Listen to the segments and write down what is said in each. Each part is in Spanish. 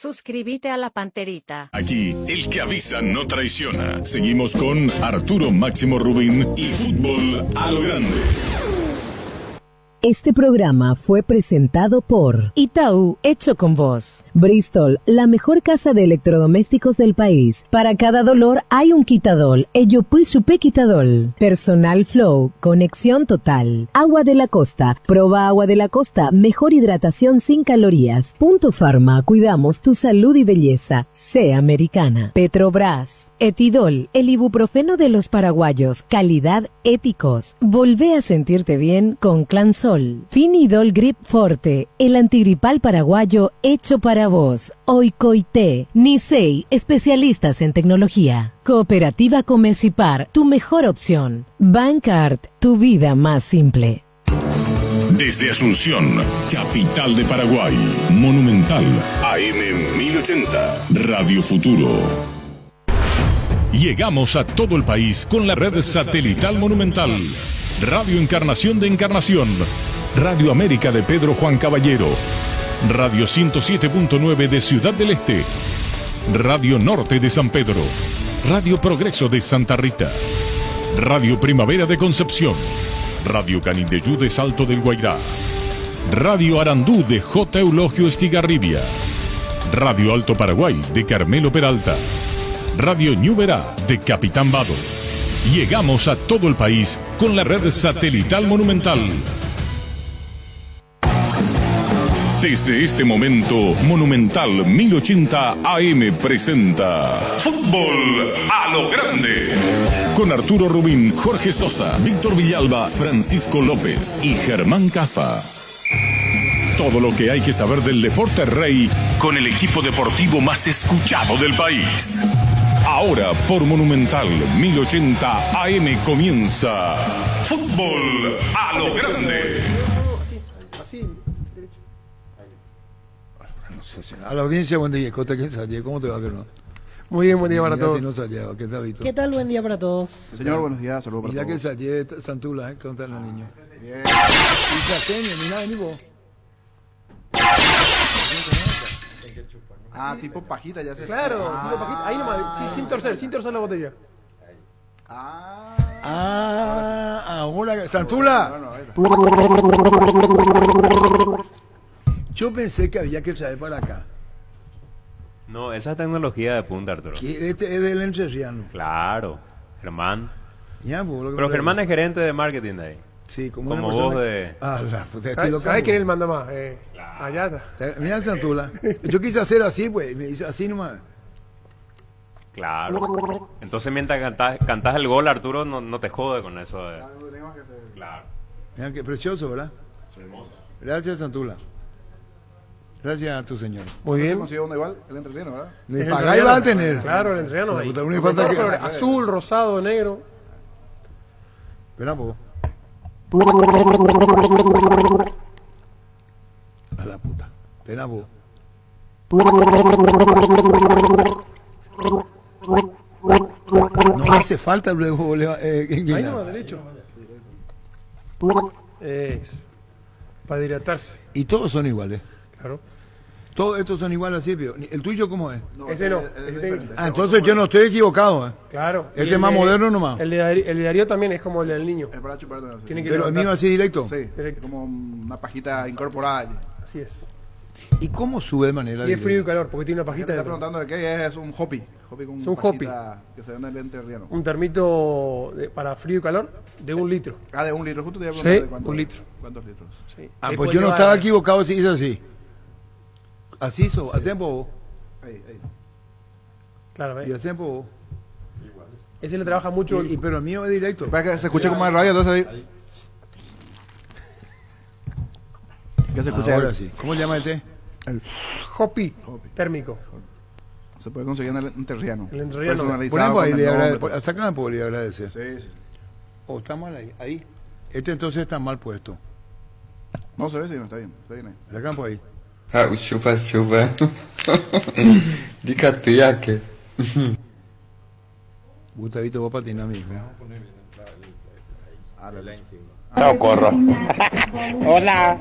Suscríbete a La Panterita. Aquí, el que avisa no traiciona. Seguimos con Arturo Máximo Rubín y Fútbol a lo Grande. Este programa fue presentado por Itaú, hecho con vos. Bristol, la mejor casa de electrodomésticos del país. Para cada dolor hay un quitadol. Ello pues supe quitadol. Personal Flow, conexión total. Agua de la Costa, proba Agua de la Costa, mejor hidratación sin calorías. Punto Pharma, cuidamos tu salud y belleza. Sé americana. Petrobras, Etidol, el ibuprofeno de los paraguayos. Calidad éticos. Volvé a sentirte bien con Clansol. Finidol Grip Forte, el antigripal paraguayo hecho para vos. Oikoité, Nisei, especialistas en tecnología. Cooperativa Comecipar, tu mejor opción. Bancard, tu vida más simple. Desde Asunción, capital de Paraguay, Monumental, AM 1080, Radio Futuro. Llegamos a todo el país con la red satelital Monumental. Radio Encarnación de Encarnación, Radio América de Pedro Juan Caballero, Radio 107.9 de Ciudad del Este, Radio Norte de San Pedro, Radio Progreso de Santa Rita, Radio Primavera de Concepción, Radio Canindeyú de Salto del Guairá, Radio Arandú de J. Eulogio Estigarribia, Radio Alto Paraguay de Carmelo Peralta, Radio Ñuberá de Capitán Vado. Llegamos a todo el país con la red satelital Monumental. Desde este momento, Monumental 1080 AM presenta Fútbol a lo Grande. Con Arturo Rubín, Jorge Sosa, Víctor Villalba, Francisco López y Germán Cafa. Todo lo que hay que saber del deporte rey con el equipo deportivo más escuchado del país. Ahora por Monumental 1080 AM comienza Fútbol a lo Grande. A la audiencia, buen día. ¿Cómo te va, Germán? Muy bien, buen día para todos. ¿Qué tal, Víctor? ¿Qué tal? Buen día para todos. Señor, buenos días, saludos para Mira todos. que Sallé Santula, ¿cómo están los niños? Bien. Y Saseño, mira, ni vos. Ah, tipo pajita ya se... Claro, tipo pajita. Ahí nomás, sí, sin torcer la botella. Ahora, Santula. Yo pensé que había que traer para acá. No, esa tecnología de punta, Arturo. Este es del entrerriano. Claro, Germán. Ya, pues, Pero Germán es gerente de marketing de ahí. Sí, como vos de... ¿Sabes quién él manda más? Claro. Allá está. Mira, Santula. Yo quise hacer así, pues. Me hizo así nomás. Claro. Entonces mientras cantás el gol, Arturo no te jode con eso de... Claro. Mira, qué precioso, ¿verdad? Hermoso. Gracias, Santula. Gracias a tu señor. Muy bien. ¿Consiguió uno igual? El entrerriano, ¿verdad? Me pagáis va a tener. Claro, el entrerriano ahí. Puta, único falta que... Azul, rosado, negro. Espera, po. A la puta. Espera, po. No hace falta luego. Ahí nomás, derecho. Para hidratarse. Y todos son iguales. Claro. Todos estos son iguales así, Pío. ¿El tuyo cómo es? No, Ese no. Entonces yo no estoy equivocado, ¿eh? Claro. Este es más moderno nomás. El de Darío también es como el del niño. Es para chupar. Tiene que Pero el mío así directo. Sí, Directo. como una pajita incorporada. Así es. ¿Y cómo sube de manera Y es directa? frío y calor, porque tiene una La gente pajita está dentro. preguntando de qué es un hopi. Hopi con Es un pajita que se vende en el entrerriano. Un termito para frío y calor de 1 litro. Ah, de 1 litro. Justo te iba a Sí, preguntar de cuántos, 1 litro. ¿Cuántos litros? Sí. Ah, Ahí pues puede yo no llevar- estaba equivocado si hizo así. Así hizo, hacemos. Ahí. Claro, Y hacemos. ese le trabaja mucho. Pero el mío es directo. Para que se escuche como en radio, entonces ahí. Que se escuche. Ahora sí. ¿Cómo se llama el té? El Hopi térmico. se puede conseguir en el entrerriano. El entrerriano. Personalizado Ponemos ahí, con le el nombre, agradece. Sácame por le agradece. Sí. O está mal ahí. Ahí. Este entonces está mal puesto. No se ve si no está bien. Está bien ahí. Sácame por ahí. Chupa. Dica tu yaque. Gustavito, vos patinar, amigo. Socorro. Hola.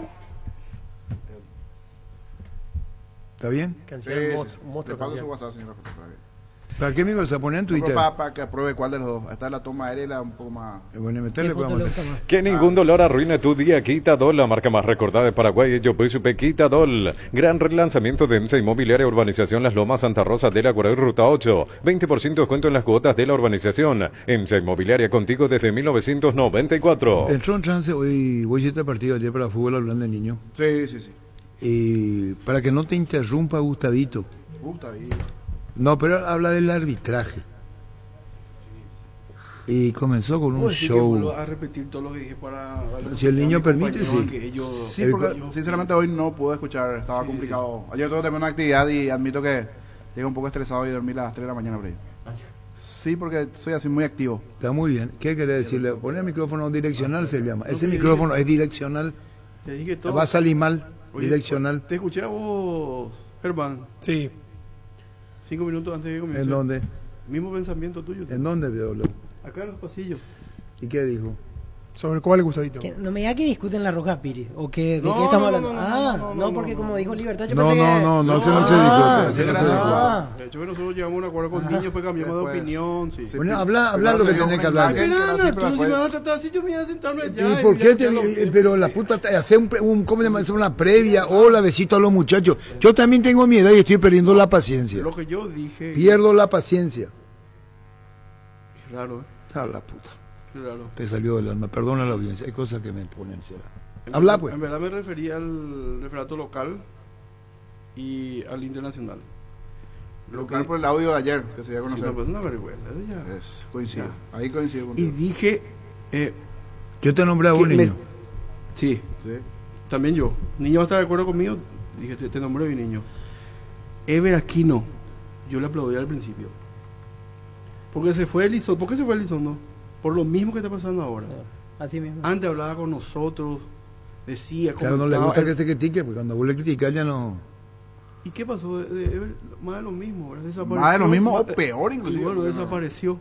¿Está bien? Que han Sí, sido sí. un monstruo Le paso que su hacían. WhatsApp, señor Jorge, para que- ¿Para qué me vas a poner en No, Twitter? pero para que apruebe cuál de los dos. Esta es la toma aérea y la un poco más... Bueno, meterle ¿Qué foto podemos le hacer. gusta más? Que ningún dolor arruine tu día. Quitadol, la marca más recordada de Paraguay. Yo soy Supe Quitadol. Gran relanzamiento de EMSA Inmobiliaria Urbanización Las Lomas, Santa Rosa de la Guardia, Ruta 8. 20% de descuento en las cuotas de la urbanización. EMSA Inmobiliaria contigo desde 1994. Entró en trance, hoy voy a este partido ayer para fútbol hablando de niño. Sí, sí, sí. Y para que no te interrumpa Gustavito. Gusta ahí. No, pero habla del arbitraje. Y comenzó con un ¿Puedo decir que show. vuelvo a repetir todo lo que dije para darle Si el niño a mi permite, compañero sí. que ellos- Sí, porque sinceramente hoy no pude escuchar, estaba complicado. Ayer tuve también una actividad y admito que llegué un poco estresado y dormí a las 3 de la mañana por ahí. Sí, porque soy así muy activo. Está muy bien. ¿Qué querés decirle? Poner micrófono direccional se llama. Ese micrófono es direccional. Te dije todo. Va a salir mal. Oye, Direccional. Te escuché a vos, Germán, Sí. 5 minutos antes de que comience. ¿En dónde? Mismo pensamiento tuyo. ¿En dónde veo? Acá en los pasillos. ¿Y qué dijo? ¿Sobre cuál, Gustavito? Que no me diga que discuten la Roja Piri, o que, ¿de No, qué estamos no, hablando? No, porque como dijo Libertad, yo No, pensé que- no, no, eso no se Ah, discute. Eso no se discute. ah. De hecho, que nosotros llegamos a un acuerdo con niños, pues cambiamos de Después. opinión. Sí. Bueno, habla lo que tenés que hablar. Tú si me vas a tratar así, yo me voy a sentarme allá. ¿Y por qué ya lo- pero la puta, hacer ¿cómo se llama? Hacer una previa, hola, besito a los muchachos. Yo también tengo mi edad y estoy perdiendo la paciencia. Lo que yo dije. Pierdo la paciencia. Es raro, Ah, la puta. es raro. Te salió del alma, perdona la audiencia, hay cosas que me ponen. Habla pues. En verdad me refería al referato local y al internacional. Local por el audio de ayer, que se dio a Sí, conocer. no, pues una vergüenza. Eso ya. Coincido. Ya. Ahí coincido Y contigo. dije. Yo te nombré a que un niño. Sí, Sí. también yo. Niño va a estar de acuerdo conmigo. Dije, te nombré mi niño. Ever Aquino, yo le aplaudí al principio. Porque se fue Elizondo. ¿Por qué se fue Elizondo? Por lo mismo que está pasando ahora. Así mismo. Antes hablaba con nosotros, decía, Claro, no le comentaba, gusta que se critique, porque cuando vos le criticas ya no. ¿Y qué pasó? De Ever, más de lo mismo, ¿verdad? Desapareció. Más de lo mismo o Ma- peor, inclusive, y bueno, porque no- desapareció.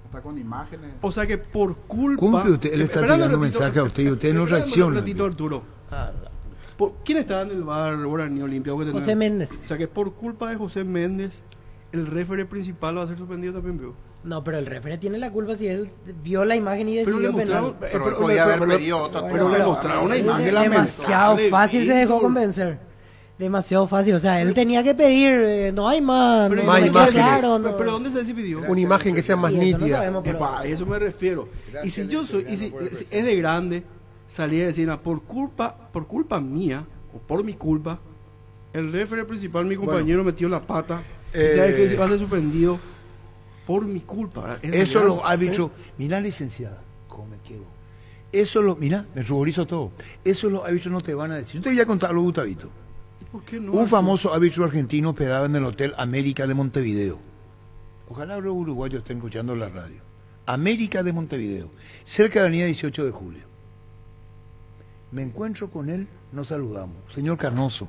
Está con imágenes. O sea que por culpa... Cumple usted, él está Esperando tirando un ratito, mensaje a usted y usted no esperando reacciona. Un ratito, Arturo. ¿Quién estaba en el bar Guaraní Olimpia? José Méndez. O sea que por culpa de José Méndez, el referee principal va a ser suspendido también, veo. No, pero el referee tiene la culpa si él vio la imagen y Pero le decidió penal. mostraron... Pero él podía haber pedido otra pero cosa. le mostraron una Es imagen demasiado lamentable, fácil se dejó Víctor. convencer. Demasiado fácil, o sea, él tenía que pedir, no hay más, Pero no, más no me imágenes. queda claro, no. Pero ¿dónde se decidió? Una imagen que sea más Sí, eso no nítida. sabemos, pero- A eso me refiero. Y si yo soy, y si es de grande, salir a decir, por culpa mía, o por mi culpa, el referee principal, mi compañero, metió la pata, y sabe que va a ser suspendido por mi culpa. ¿verdad? Es Eso real, los árbitros. Mirá, licenciada, cómo me quedo. Eso lo. Mirá, me ruborizo todo. Eso los árbitros no te van a decir. Yo te voy a contar algo, Gustavito. ¿sí? ¿Por qué no? Un famoso árbitro argentino hospedado en el Hotel América de Montevideo. Ojalá los uruguayos estén escuchando la radio. América de Montevideo, cerca de la avenida 18 de julio. Me encuentro con él, nos saludamos. Señor Carnoso.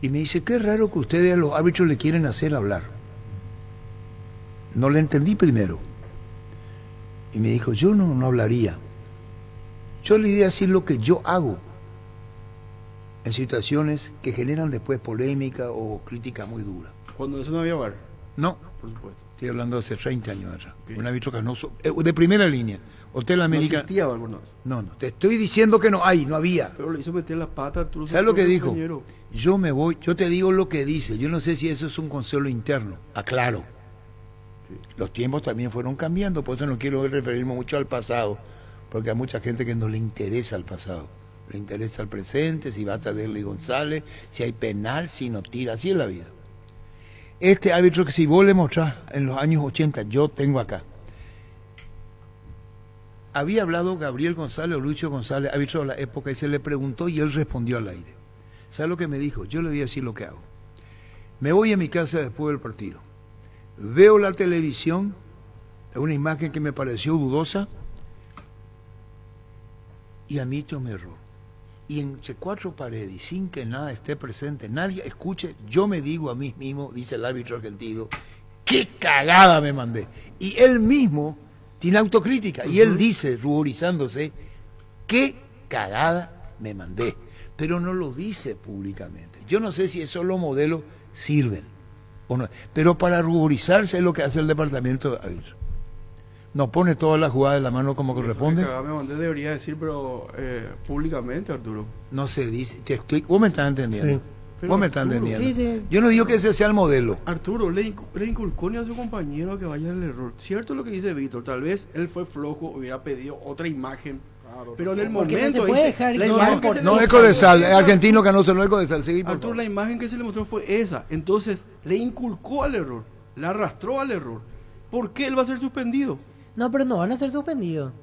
Y me dice, qué raro que ustedes a los árbitros le quieren hacer hablar. No le entendí primero. Y me dijo, yo no hablaría. Yo le di a decir lo que yo hago en situaciones que generan después polémica o crítica muy dura. Cuando eso no había bar, No, por supuesto. estoy hablando de hace 30 años atrás. Ok. Un árbitro Carnoso, de primera línea. Hotel América. No existía algunos. No, te estoy diciendo que no hay, no había. Pero le hizo meter la pata a Arturo. ¿Sabes lo que dijo? compañero. Yo me voy, yo te digo lo que dice. Yo no sé si eso es un consuelo interno. Aclaro. Los tiempos también fueron cambiando, por eso no quiero referirme mucho al pasado, porque hay mucha gente que no le interesa el pasado. Le interesa el presente, si va a Taderli González, si hay penal, si no tira, así es la vida. Este árbitro que si vos le mostrás en los años 80, yo tengo acá. Había hablado Gabriel González o Lucho González, árbitro de la época, y se le preguntó y él respondió al aire. ¿Sabe lo que me dijo? Yo le voy a decir lo que hago. Me voy a mi casa después del partido. Veo la televisión, una imagen que me pareció dudosa, y admito mi error. Y entre cuatro paredes, y sin que nada esté presente, nadie escuche, yo me digo a mí mismo, dice el árbitro argentino, ¡qué cagada me mandé! Y él mismo tiene autocrítica, y él dice, ruborizándose, ¡qué cagada me mandé! pero no lo dice públicamente. Yo no sé si esos los modelos sirven o no, pero para ruborizarse es lo que hace el departamento de árbitros. No pone todas las jugadas de la mano como corresponde. Debería decir, pero públicamente, Arturo. No se dice, vos me estás entendiendo. Sí. Vos me estás entendiendo. Sí, sí. Yo no digo que ese sea el modelo. Arturo, le inculcó ni a su compañero a que vaya al error. Cierto lo que dice Víctor, tal vez él fue flojo, hubiera pedido otra imagen. Claro, pero en el momento no se puede dejar la imagen que se le no mostró eco de sal, fue esa. argentino Canoso, no eco de sal, seguí por Arturo, favor. la imagen que se le mostró fue esa. Entonces, le inculcó al error, le arrastró al error. ¿Por qué él va a ser suspendido? No, pero no van a ser suspendidos.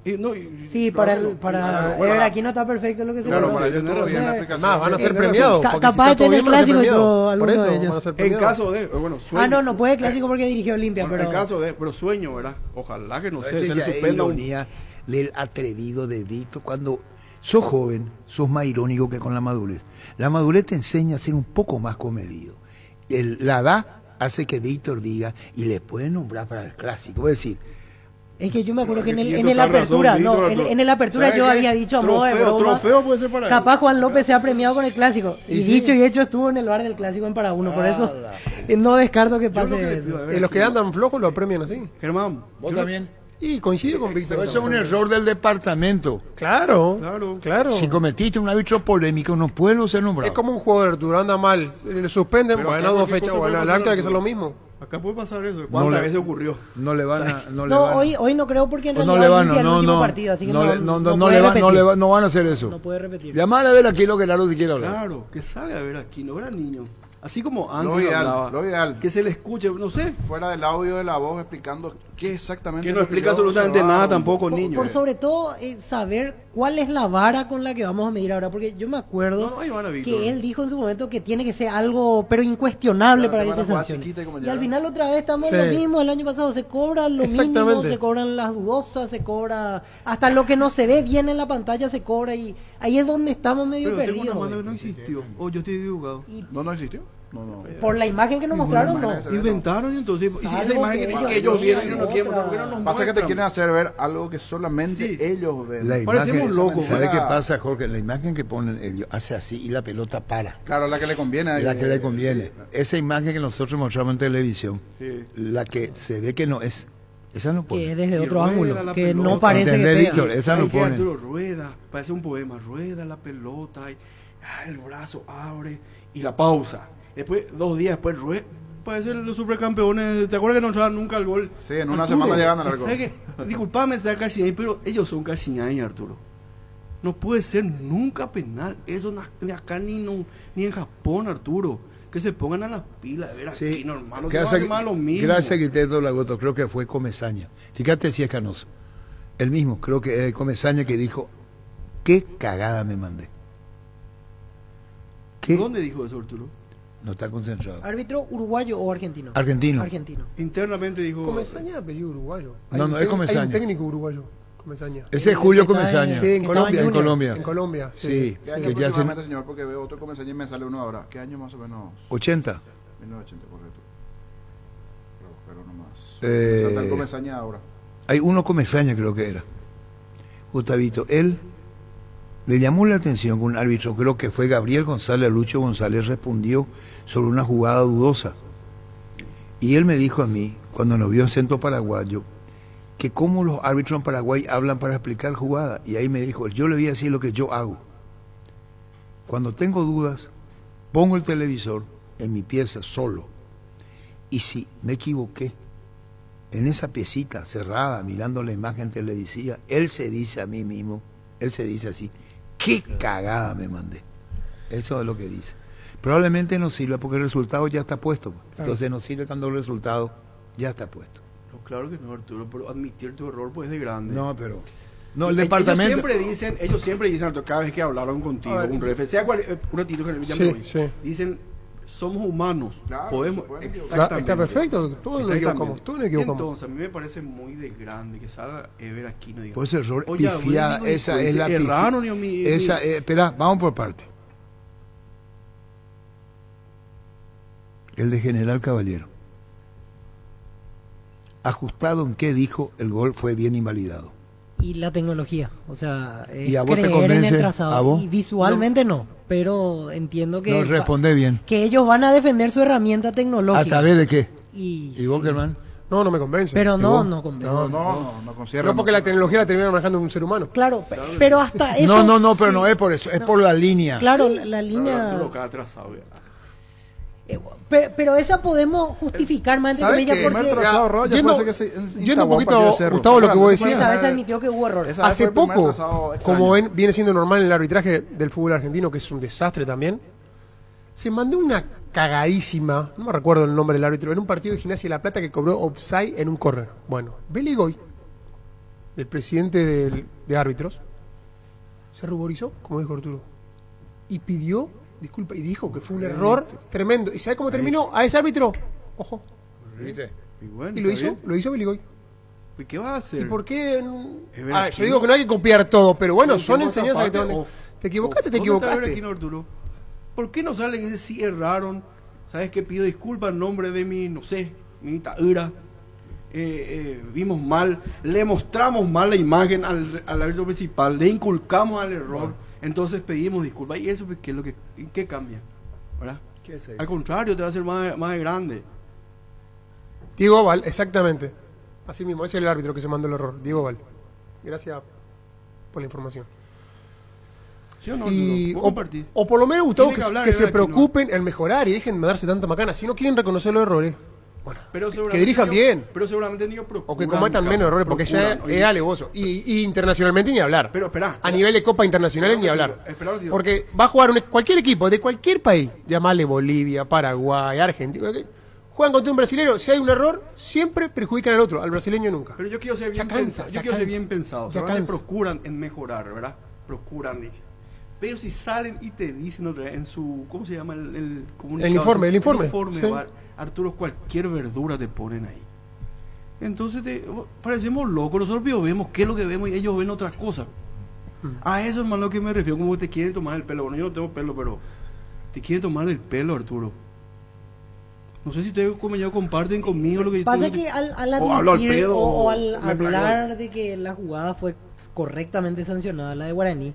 Sí, claro, para aquí no está perfecto lo que se Claro, logró. para ellos estuvo bien la explicación. Más, van a ser premiados. porque Capaz si está de todo tener bien, van a ser clásico y premiados. todo, Por alguno eso de ellos. van a ser En premiados. caso de, bueno, sueño. No puede clásico porque dirigió Olimpia, Bueno, pero... en caso de, pero sueño, ¿verdad? Ojalá que no sé, Ese se le ya es suspenda un... ironía del atrevido de Víctor. Cuando sos joven, sos más irónico que con la madurez. La madurez te enseña a ser un poco más comedido. La edad hace que Víctor diga, y le puede nombrar para el clásico. Es decir, Es que yo me acuerdo que en Tiene el total apertura, razón, no, Víctor, en el apertura ¿sabes yo qué? había dicho a modo de broma. Trofeo puede ser para él. Capaz Juan López se ha premiado con el clásico. Y sí. dicho y hecho estuvo en el bar del clásico en Paraguno. Por eso no descarto que Yo lo que le pase pido, eso. a ver, Y los que andan flojos lo premian así. Germán, vos yo también. Y coincido con Víctor. Eso es un error del departamento. Claro, Claro. claro. Si cometiste un árbitro polémico, no puede ser nombrado. Es como un jugador, Arturo, anda mal, le suspenden, Pero bueno, acá 2 cualquier fechas, cosa bueno, puede al pasar, árbitro hay que hacer lo Arturo. mismo. Acá puede pasar eso. ¿Cuántas veces ocurrió? No le van a... No le No, van a- hoy no creo porque en pues realidad no le van, Olimpia es el no, último no, partido, así que no, no, le- no, no no puede le van, no, repetir. no van a hacer eso. No puede repetir. Llamar a ver aquí lo que Laro si quiere hablar. Claro, que salga a ver aquí, no era niño. Así como antes Lo ideal, hablaba, lo ideal. que se le escuche, no sé, Fuera del audio de la voz explicando qué exactamente que es no lo explica yo absolutamente observaba. nada tampoco, Por, niño. por sobre todo saber cuál es la vara con la que vamos a medir ahora, porque yo me acuerdo No, ahí van a Víctor. que él dijo en su momento que tiene que ser algo, pero incuestionable Claro, para te que van a se jugar sancione. chiquita y como Y ya- al final otra vez estamos Sí. en lo mismo, el año pasado se cobra lo mínimo, Exactamente. se cobran las dudosas, se cobra hasta lo que no se ve bien en la pantalla se cobra y ahí es donde estamos medio Pero tengo una perdidos. mano que no existió. Oh, yo estoy equivocado. No existió. No. Por la imagen que nos mostraron, no. Inventaron y entonces, y si esa Algo imagen que que ellos ellos vieron y vean, no quieren otra. mostrar, ¿por qué no nos Pasa que te muestran? quieren hacer ver algo que solamente Sí. ellos ven. La Parecemos imagen, locos. ¿sabe qué Juega- pasa, Jorge? La imagen que ponen ellos hace así y la pelota para. Claro, la que le conviene. a La ellos. que le conviene. Esa imagen que nosotros mostramos en televisión, Sí. la que se ve que no es, esa no Que pone. es desde Y otro rueda ángulo, la que no pelota. parece que ¿Entendés, pega. Víctor? Esa no ¿Sabes qué, pone. Arturo? Rueda, parece un poema, rueda la pelota, y, el brazo abre y la pausa. Después, 2 días después, rueda. Parece los supercampeones. ¿Te acuerdas que no entraban nunca al gol? Sí, en una Arturo, semana llegan al arco. ¿sabes qué? Disculpame, está casi ahí, pero ellos son casi ahí, Arturo. No puede ser nunca penal. Eso ni acá ni en Japón, Arturo. Que se pongan a las pilas, de ver aquí, Sí, normal. No se va a hacer más lo mismo. gracias que te la gota, creo que fue Comesaña. Fíjate si es Canoso. El mismo, creo que es Comesaña que dijo, qué cagada me mandé. ¿Qué? ¿Dónde dijo eso, Arturo? No está concentrado. ¿Árbitro uruguayo o argentino? Argentino. Argentino. Internamente dijo. Comesaña, apellido uruguayo. No, Hay no, un es tec- Comesaña. Hay un técnico uruguayo, Comesaña. Ese es Julio que está Comesaña. Sí, en estaba Colombia. en En Colombia. En Colombia, sí. Sí, ¿Qué año que ya se... aproximadamente, señor? Porque veo otro comesaña y me sale uno ahora. ¿Qué año más o menos? 80. 1980, correcto. Pero nomás. Eh, Salta el comesaña ahora. Hay uno Comesaña creo que era. Gustavito, él le llamó la atención que un árbitro, creo que fue Gabriel González, Lucho González, respondió sobre una jugada dudosa. Y él me dijo a mí, cuando nos vio en Centro Paraguayo, que cómo los árbitros en Paraguay hablan para explicar jugadas. Y ahí me dijo, yo le voy a decir lo que yo hago. Cuando tengo dudas, pongo el televisor en mi pieza solo. Y si me equivoqué, en esa piecita cerrada, mirando la imagen televisiva, él se dice a mí mismo, él se dice así, qué cagada me mandé. Eso es lo que dice. Probablemente no sirva porque el resultado ya está puesto. Entonces no sirve cuando el resultado ya está puesto. No, claro que no, Arturo, pero admitir tu error pues es de grande. No, pero... No, el Ellos departamento... siempre dicen, Arturo, cada vez que hablaron contigo, A ver, un refe, sea cual, un ratito que ya Sí, me voy. sí. Dicen, somos humanos, Claro, podemos, se pueden equivocar. Claro, está perfecto, todos nos equivocamos, todos nos equivocamos. Entonces, a mí me parece muy de grande que salga Ever aquí no diga. Pues error, Oye, pifiada, bueno, esa dice, es la erraron, Dios mío, esa, espera, vamos por parte. El de General Caballero. Ajustado en qué dijo, el gol fue bien invalidado. Y la tecnología, o sea, ¿Y a vos te creer en convence? el trazado. ¿A vos? Y visualmente no, pero entiendo que No responde bien. que ellos van a defender su herramienta tecnológica. ¿A través de qué? Y vos, Germán? No, no me convence. Pero ¿Y no, vos? no convence. No concierre. No, porque la tecnología la termina manejando un ser humano. Claro, pero hasta eso. No, pero no es por eso, es por la línea. Claro, la línea. Pero esa podemos justificar más entre ¿Sabes comillas qué? porque Yendo un poquito, Gustavo, lo que vos esta vez decías. admitió que hubo errores. Hace poco, como viene siendo normal en el arbitraje del fútbol argentino, que es un desastre también, se mandó una cagadísima, no me recuerdo el nombre del árbitro, en un partido de Gimnasia de La Plata que cobró offside en un córner. Bueno, Beligoy, el presidente de árbitros, se ruborizó, como dijo Arturo, y pidió disculpa y dijo que fue un error tremendo. ¿Y sabe cómo terminó? A ese árbitro, ojo. ¿Viste? Y lo hizo Beligoy. ¿Y qué va a hacer? ¿Y por qué? Yo digo que no hay que copiar todo, pero bueno, son enseñanzas que te equivocaste, te equivocaste. ¿Por qué no salen y dicen si erraron? ¿Sabes qué? Pido disculpas en nombre de mi, no sé, mi dictadura. Vimos mal, le mostramos mal la imagen al árbitro principal, le inculcamos al error, entonces pedimos disculpas. ¿Y eso qué es lo que qué cambia? ¿Verdad? ¿Qué es eso? Al contrario, te va a hacer más grande. Diego Val, exactamente. Así mismo, ese es el árbitro que se mandó el error, Diego Val. Gracias por la información. ¿Sí o no? O por lo menos, Gustavo, que se aquí, preocupen en mejorar y dejen de darse tanta macana. Si no quieren reconocer los errores, bueno, que dirijan bien. Pero seguramente ni o que cometan menos errores, porque ya es alevoso. Y internacionalmente ni hablar. Pero espera. A nivel de Copa Internacional ni hablar. Porque va a jugar cualquier equipo de cualquier país, llamarle Bolivia, Paraguay, Argentina. Juegan contra un brasileño, si hay un error, siempre perjudican al otro, al brasileño nunca. Pero yo quiero ser bien pensado. Yo quiero ser bien pensado. Procuran en mejorar, ¿verdad? Procuran. Pero si salen y te dicen otra vez en su, ¿cómo se llama? El informe. El informe, sí. Arturo, cualquier verdura te ponen ahí. Entonces parecemos locos. Nosotros vemos qué es lo que vemos y ellos ven otras cosas. A eso, hermano, lo que me refiero, como te quieren tomar el pelo. Bueno, yo no tengo pelo, pero te quieren tomar el pelo, Arturo. No sé si ustedes como ya comparten conmigo lo que pasa que al admitir o al hablar de que la jugada fue correctamente sancionada, la de Guaraní,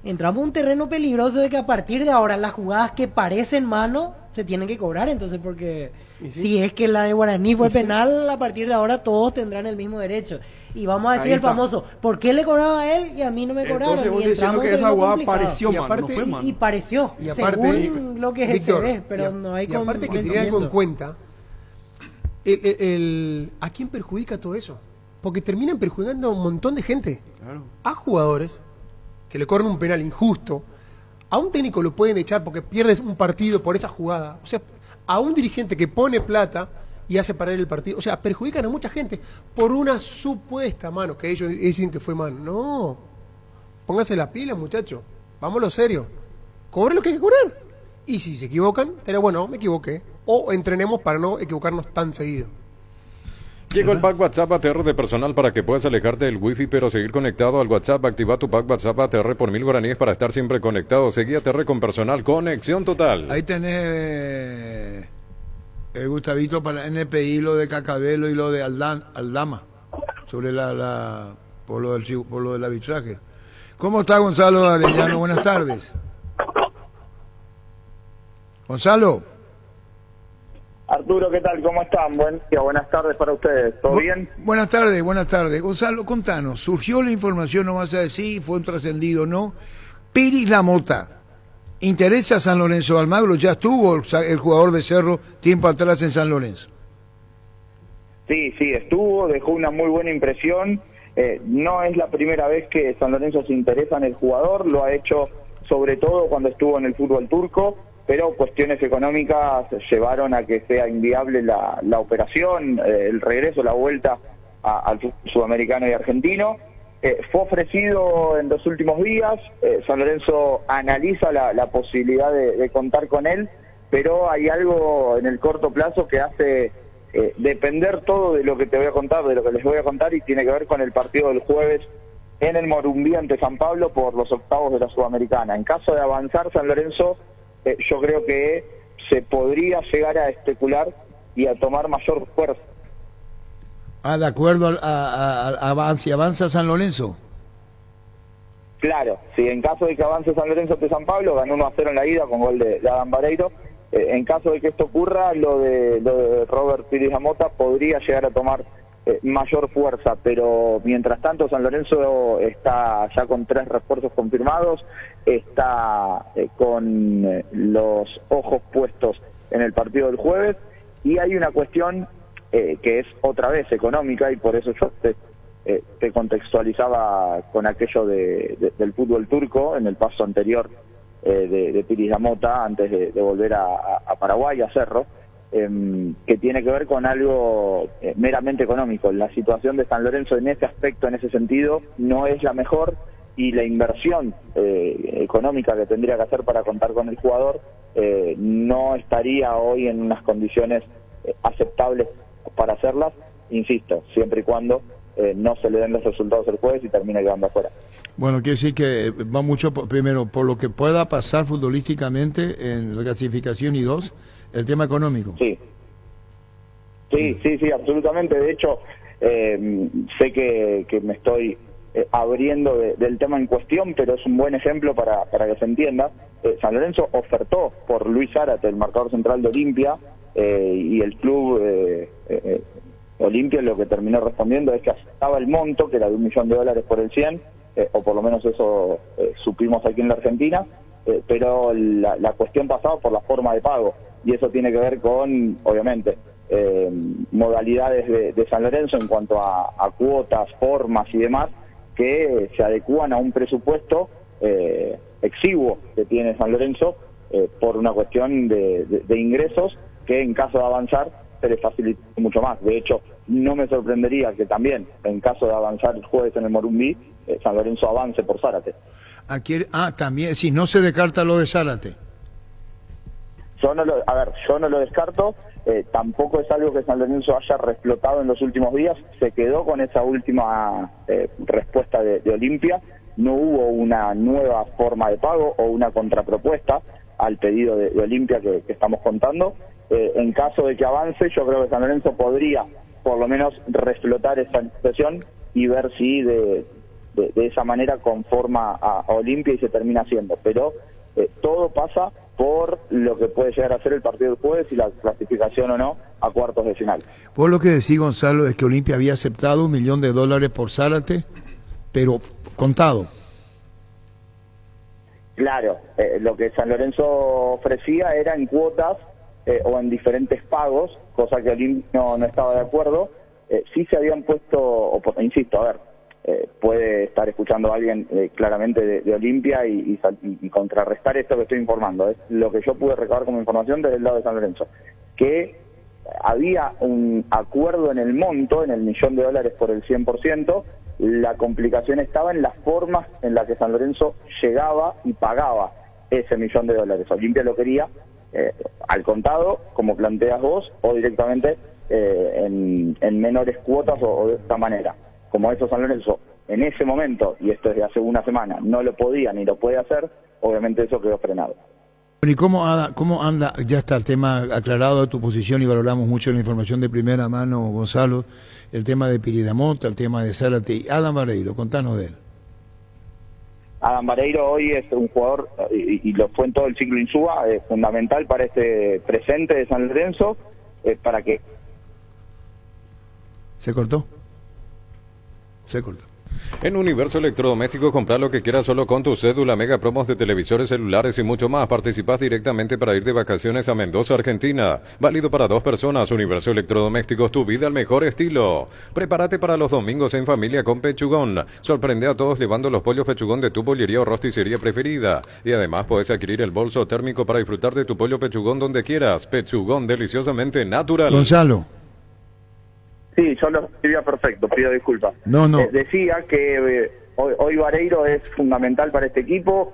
entramos en un terreno peligroso de que a partir de ahora las jugadas que parecen mano se tienen que cobrar, entonces porque si es que la de Guaraní fue penal, a partir de ahora todos tendrán el mismo derecho. Y vamos a decir el famoso, ¿por qué le cobraron a él y a mí no me cobraron? Entonces, y entramos que esa jugada pareció mano, no fue mano. Y pareció, y aparte, según lo que Víctor, se ve, pero no hay y aparte que tiene algo en cuenta, ¿a quién perjudica todo eso? Porque terminan perjudicando a un montón de gente. Claro. A jugadores que le corren un penal injusto, a un técnico lo pueden echar porque pierdes un partido por esa jugada, o sea, a un dirigente que pone plata y hace parar el partido, o sea, perjudican a mucha gente por una supuesta mano, que ellos dicen que fue mano. No, pónganse la pila, muchachos, vámonos serio, cobren lo que hay que cobrar, y si se equivocan, será bueno, me equivoqué, o entrenemos para no equivocarnos tan seguido. Llegó el pack WhatsApp ATR de personal para que puedas alejarte del wifi pero seguir conectado al WhatsApp. Activa tu pack WhatsApp ATR por 1000 guaraníes para estar siempre conectado. Seguí ATR con personal, conexión total. Ahí tenés Gustavito para NPI, lo de Cacabelo y lo de Aldama sobre por lo del arbitraje. ¿Cómo está Gonzalo Arellano? Buenas tardes. Gonzalo. Arturo, ¿qué tal? ¿Cómo están? Buen día, buenas tardes para ustedes. ¿Todo bien? Buenas tardes. Gonzalo, contanos, surgió la información, no vas a decir, fue un trascendido o no. Piris Lamota, ¿interesa a San Lorenzo de Almagro? Ya estuvo el jugador de Cerro tiempo atrás en San Lorenzo. Sí, estuvo, dejó una muy buena impresión. No es la primera vez que San Lorenzo se interesa en el jugador, lo ha hecho sobre todo cuando estuvo en el fútbol turco, pero cuestiones económicas llevaron a que sea inviable la operación, el regreso, la vuelta al sudamericano y argentino. Fue ofrecido en los últimos días, San Lorenzo analiza la posibilidad de contar con él, pero hay algo en el corto plazo que hace depender todo de lo que te voy a contar, de lo que les voy a contar, y tiene que ver con el partido del jueves en el Morumbí ante San Pablo por los octavos de la Sudamericana. En caso de avanzar San Lorenzo, yo creo que se podría llegar a especular y a tomar mayor fuerza. De acuerdo si avanza San Lorenzo. Claro, si en caso de que avance San Lorenzo ante San Pablo, ganó 1-0 en la ida con gol de Adam Vareiro. En caso de que esto ocurra, lo de Robert Pires Amota podría llegar a tomar mayor fuerza, pero mientras tanto San Lorenzo está ya con 3 refuerzos confirmados, está con los ojos puestos en el partido del jueves, y hay una cuestión que es otra vez económica, y por eso yo te contextualizaba con aquello del fútbol turco en el paso anterior de Pires Amota antes de volver a Paraguay, a Cerro, que tiene que ver con algo meramente económico. La situación de San Lorenzo en ese aspecto, en ese sentido, no es la mejor, y la inversión económica que tendría que hacer para contar con el jugador no estaría hoy en unas condiciones aceptables para hacerlas, insisto, siempre y cuando no se le den los resultados el jueves y termine quedando afuera. Bueno, quiere decir que va mucho, primero, por lo que pueda pasar futbolísticamente en la clasificación, y 2, el tema económico. Sí, absolutamente. De hecho, sé que me estoy abriendo del tema en cuestión, pero es un buen ejemplo para que se entienda. San Lorenzo ofertó por Luis Zárate, el marcador central de Olimpia, y el club Olimpia lo que terminó respondiendo es que aceptaba el monto, que era de $1 millón por el 100, o por lo menos eso supimos aquí en la Argentina, pero la cuestión pasaba por la forma de pago, y eso tiene que ver con, obviamente, modalidades de San Lorenzo en cuanto a cuotas, formas y demás, que se adecúan a un presupuesto exiguo que tiene San Lorenzo por una cuestión de ingresos que, en caso de avanzar, se le facilita mucho más. De hecho, no me sorprendería que también, en caso de avanzar el jueves en el Morumbí, San Lorenzo avance por Zárate. También, si no se descarta lo de Zárate. Yo no lo descarto, tampoco es algo que San Lorenzo haya reflotado en los últimos días, se quedó con esa última respuesta de Olimpia, no hubo una nueva forma de pago o una contrapropuesta al pedido de Olimpia que estamos contando. En caso de que avance, yo creo que San Lorenzo podría por lo menos reflotar esa situación y ver si de esa manera conforma a Olimpia y se termina haciendo, pero todo pasa por lo que puede llegar a ser el partido del jueves y la clasificación o no a cuartos de final. Por lo que decís, Gonzalo, es que Olimpia había aceptado $1 millón por Zárate, pero contado. Claro, lo que San Lorenzo ofrecía era en cuotas o en diferentes pagos, cosa que Olimpia no estaba de acuerdo. Sí se habían puesto, insisto, puede estar escuchando a alguien claramente de Olimpia y contrarrestar esto que estoy informando. Es lo que yo pude recabar como información desde el lado de San Lorenzo, que había un acuerdo en el monto, en el $1 millón por el 100%, la complicación estaba en las formas en las que San Lorenzo llegaba y pagaba ese $1 millón. Olimpia lo quería al contado, como planteas vos, o directamente en menores cuotas o de esta manera. Como eso San Lorenzo en ese momento, y esto es de hace una semana, no lo podía ni lo puede hacer, obviamente eso quedó frenado. ¿Y cómo anda? Ya está el tema aclarado de tu posición y valoramos mucho la información de primera mano, Gonzalo, el tema de Pires Amota, el tema de Zárate y Adam Vareiro, contanos de él. Adam Vareiro hoy es un jugador, y lo fue en todo el ciclo Insúa, fundamental para este presente de San Lorenzo, para que... ¿Se cortó? En Universo Electrodoméstico, comprar lo que quieras solo con tu cédula, mega promos de televisores, celulares y mucho más. Participás directamente para ir de vacaciones a Mendoza, Argentina. Válido para 2 personas. Universo Electrodomésticos, tu vida al mejor estilo. Prepárate para los domingos en familia con Pechugón. Sorprende a todos llevando los pollos Pechugón de tu pollería o rosticería preferida. Y además puedes adquirir el bolso térmico para disfrutar de tu pollo Pechugón donde quieras. Pechugón, deliciosamente natural. Gonzalo. Sí, yo lo escribía perfecto, pido disculpas. No. Decía que hoy Vareiro es fundamental para este equipo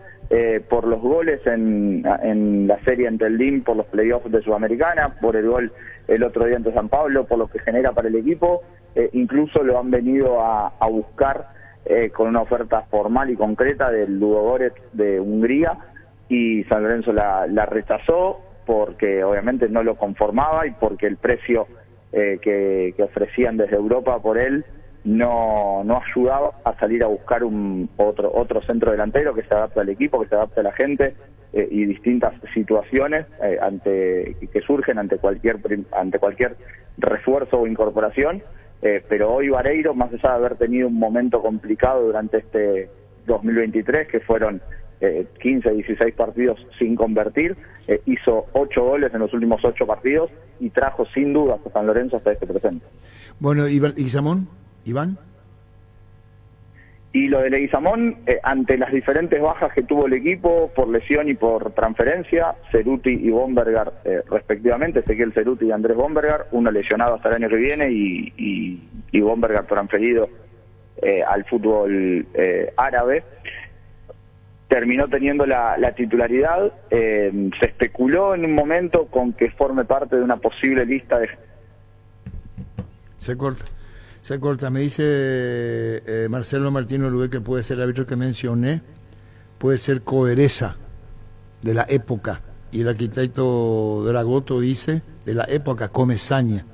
por los goles en la serie ante el DIM, por los playoffs de Sudamericana, por el gol el otro día ante San Pablo, por lo que genera para el equipo. Incluso lo han venido a buscar con una oferta formal y concreta del Ludogorets de Hungría, y San Lorenzo la rechazó porque obviamente no lo conformaba y porque el precio que ofrecían desde Europa por él no ayudaba a salir a buscar otro centro delantero que se adapte al equipo, que se adapte a la gente y distintas situaciones que surgen ante cualquier refuerzo o incorporación. Pero hoy Vareiro, más allá de haber tenido un momento complicado durante este 2023, que fueron 15, 16 partidos sin convertir, hizo 8 goles en los últimos 8 partidos y trajo sin duda a San Lorenzo hasta este presente. Bueno, Iván. Y lo de Leguizamón, ante las diferentes bajas que tuvo el equipo por lesión y por transferencia, Ceruti y Bombergar respectivamente, Ezequiel Ceruti y Andrés Bombergar, uno lesionado hasta el año que viene y Bombergar transferido al fútbol árabe, terminó teniendo la titularidad. Se especuló en un momento con que forme parte de una posible lista de... Se corta. Me dice Marcelo Martino Lugué que puede ser el árbitro que mencioné, puede ser Coereza, de la época, y el arquitecto Dragoto dice de la época Comesaña,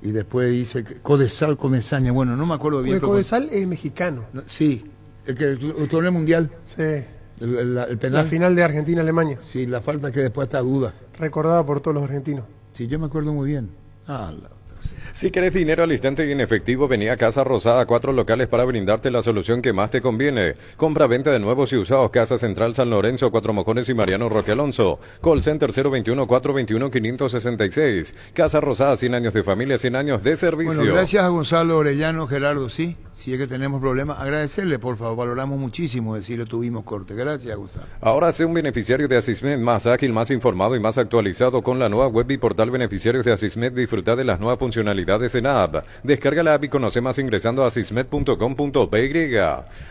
y después dice Codesal Comesaña. Bueno, no me acuerdo bien. El Codesal es mexicano. Sí, el que el torneo mundial. Sí. El penal. La final de Argentina-Alemania. Sí, la falta que después está duda. Recordada por todos los argentinos. Sí, yo me acuerdo muy bien. Si querés dinero al instante y en efectivo, vení a Casa Rosada, 4 locales para brindarte la solución que más te conviene. Compra-venta de nuevos y usados. Casa Central San Lorenzo, Cuatro Mojones y Mariano Roque Alonso. Call Center 021-421-566. Casa Rosada, 100 años de familia, 100 años de servicio. Bueno, gracias a Gonzalo Orellano, Gerardo, sí. Si es que tenemos problemas, agradecerle, por favor, valoramos muchísimo decirle tuvimos corte. Gracias, Gonzalo. Ahora sé un beneficiario de Asismed más ágil, más informado y más actualizado con la nueva web y portal Beneficiarios de Asismed. Disfruta de las nuevas funcionalidades en app. Descarga la app y conoce más ingresando a asismed.com.py.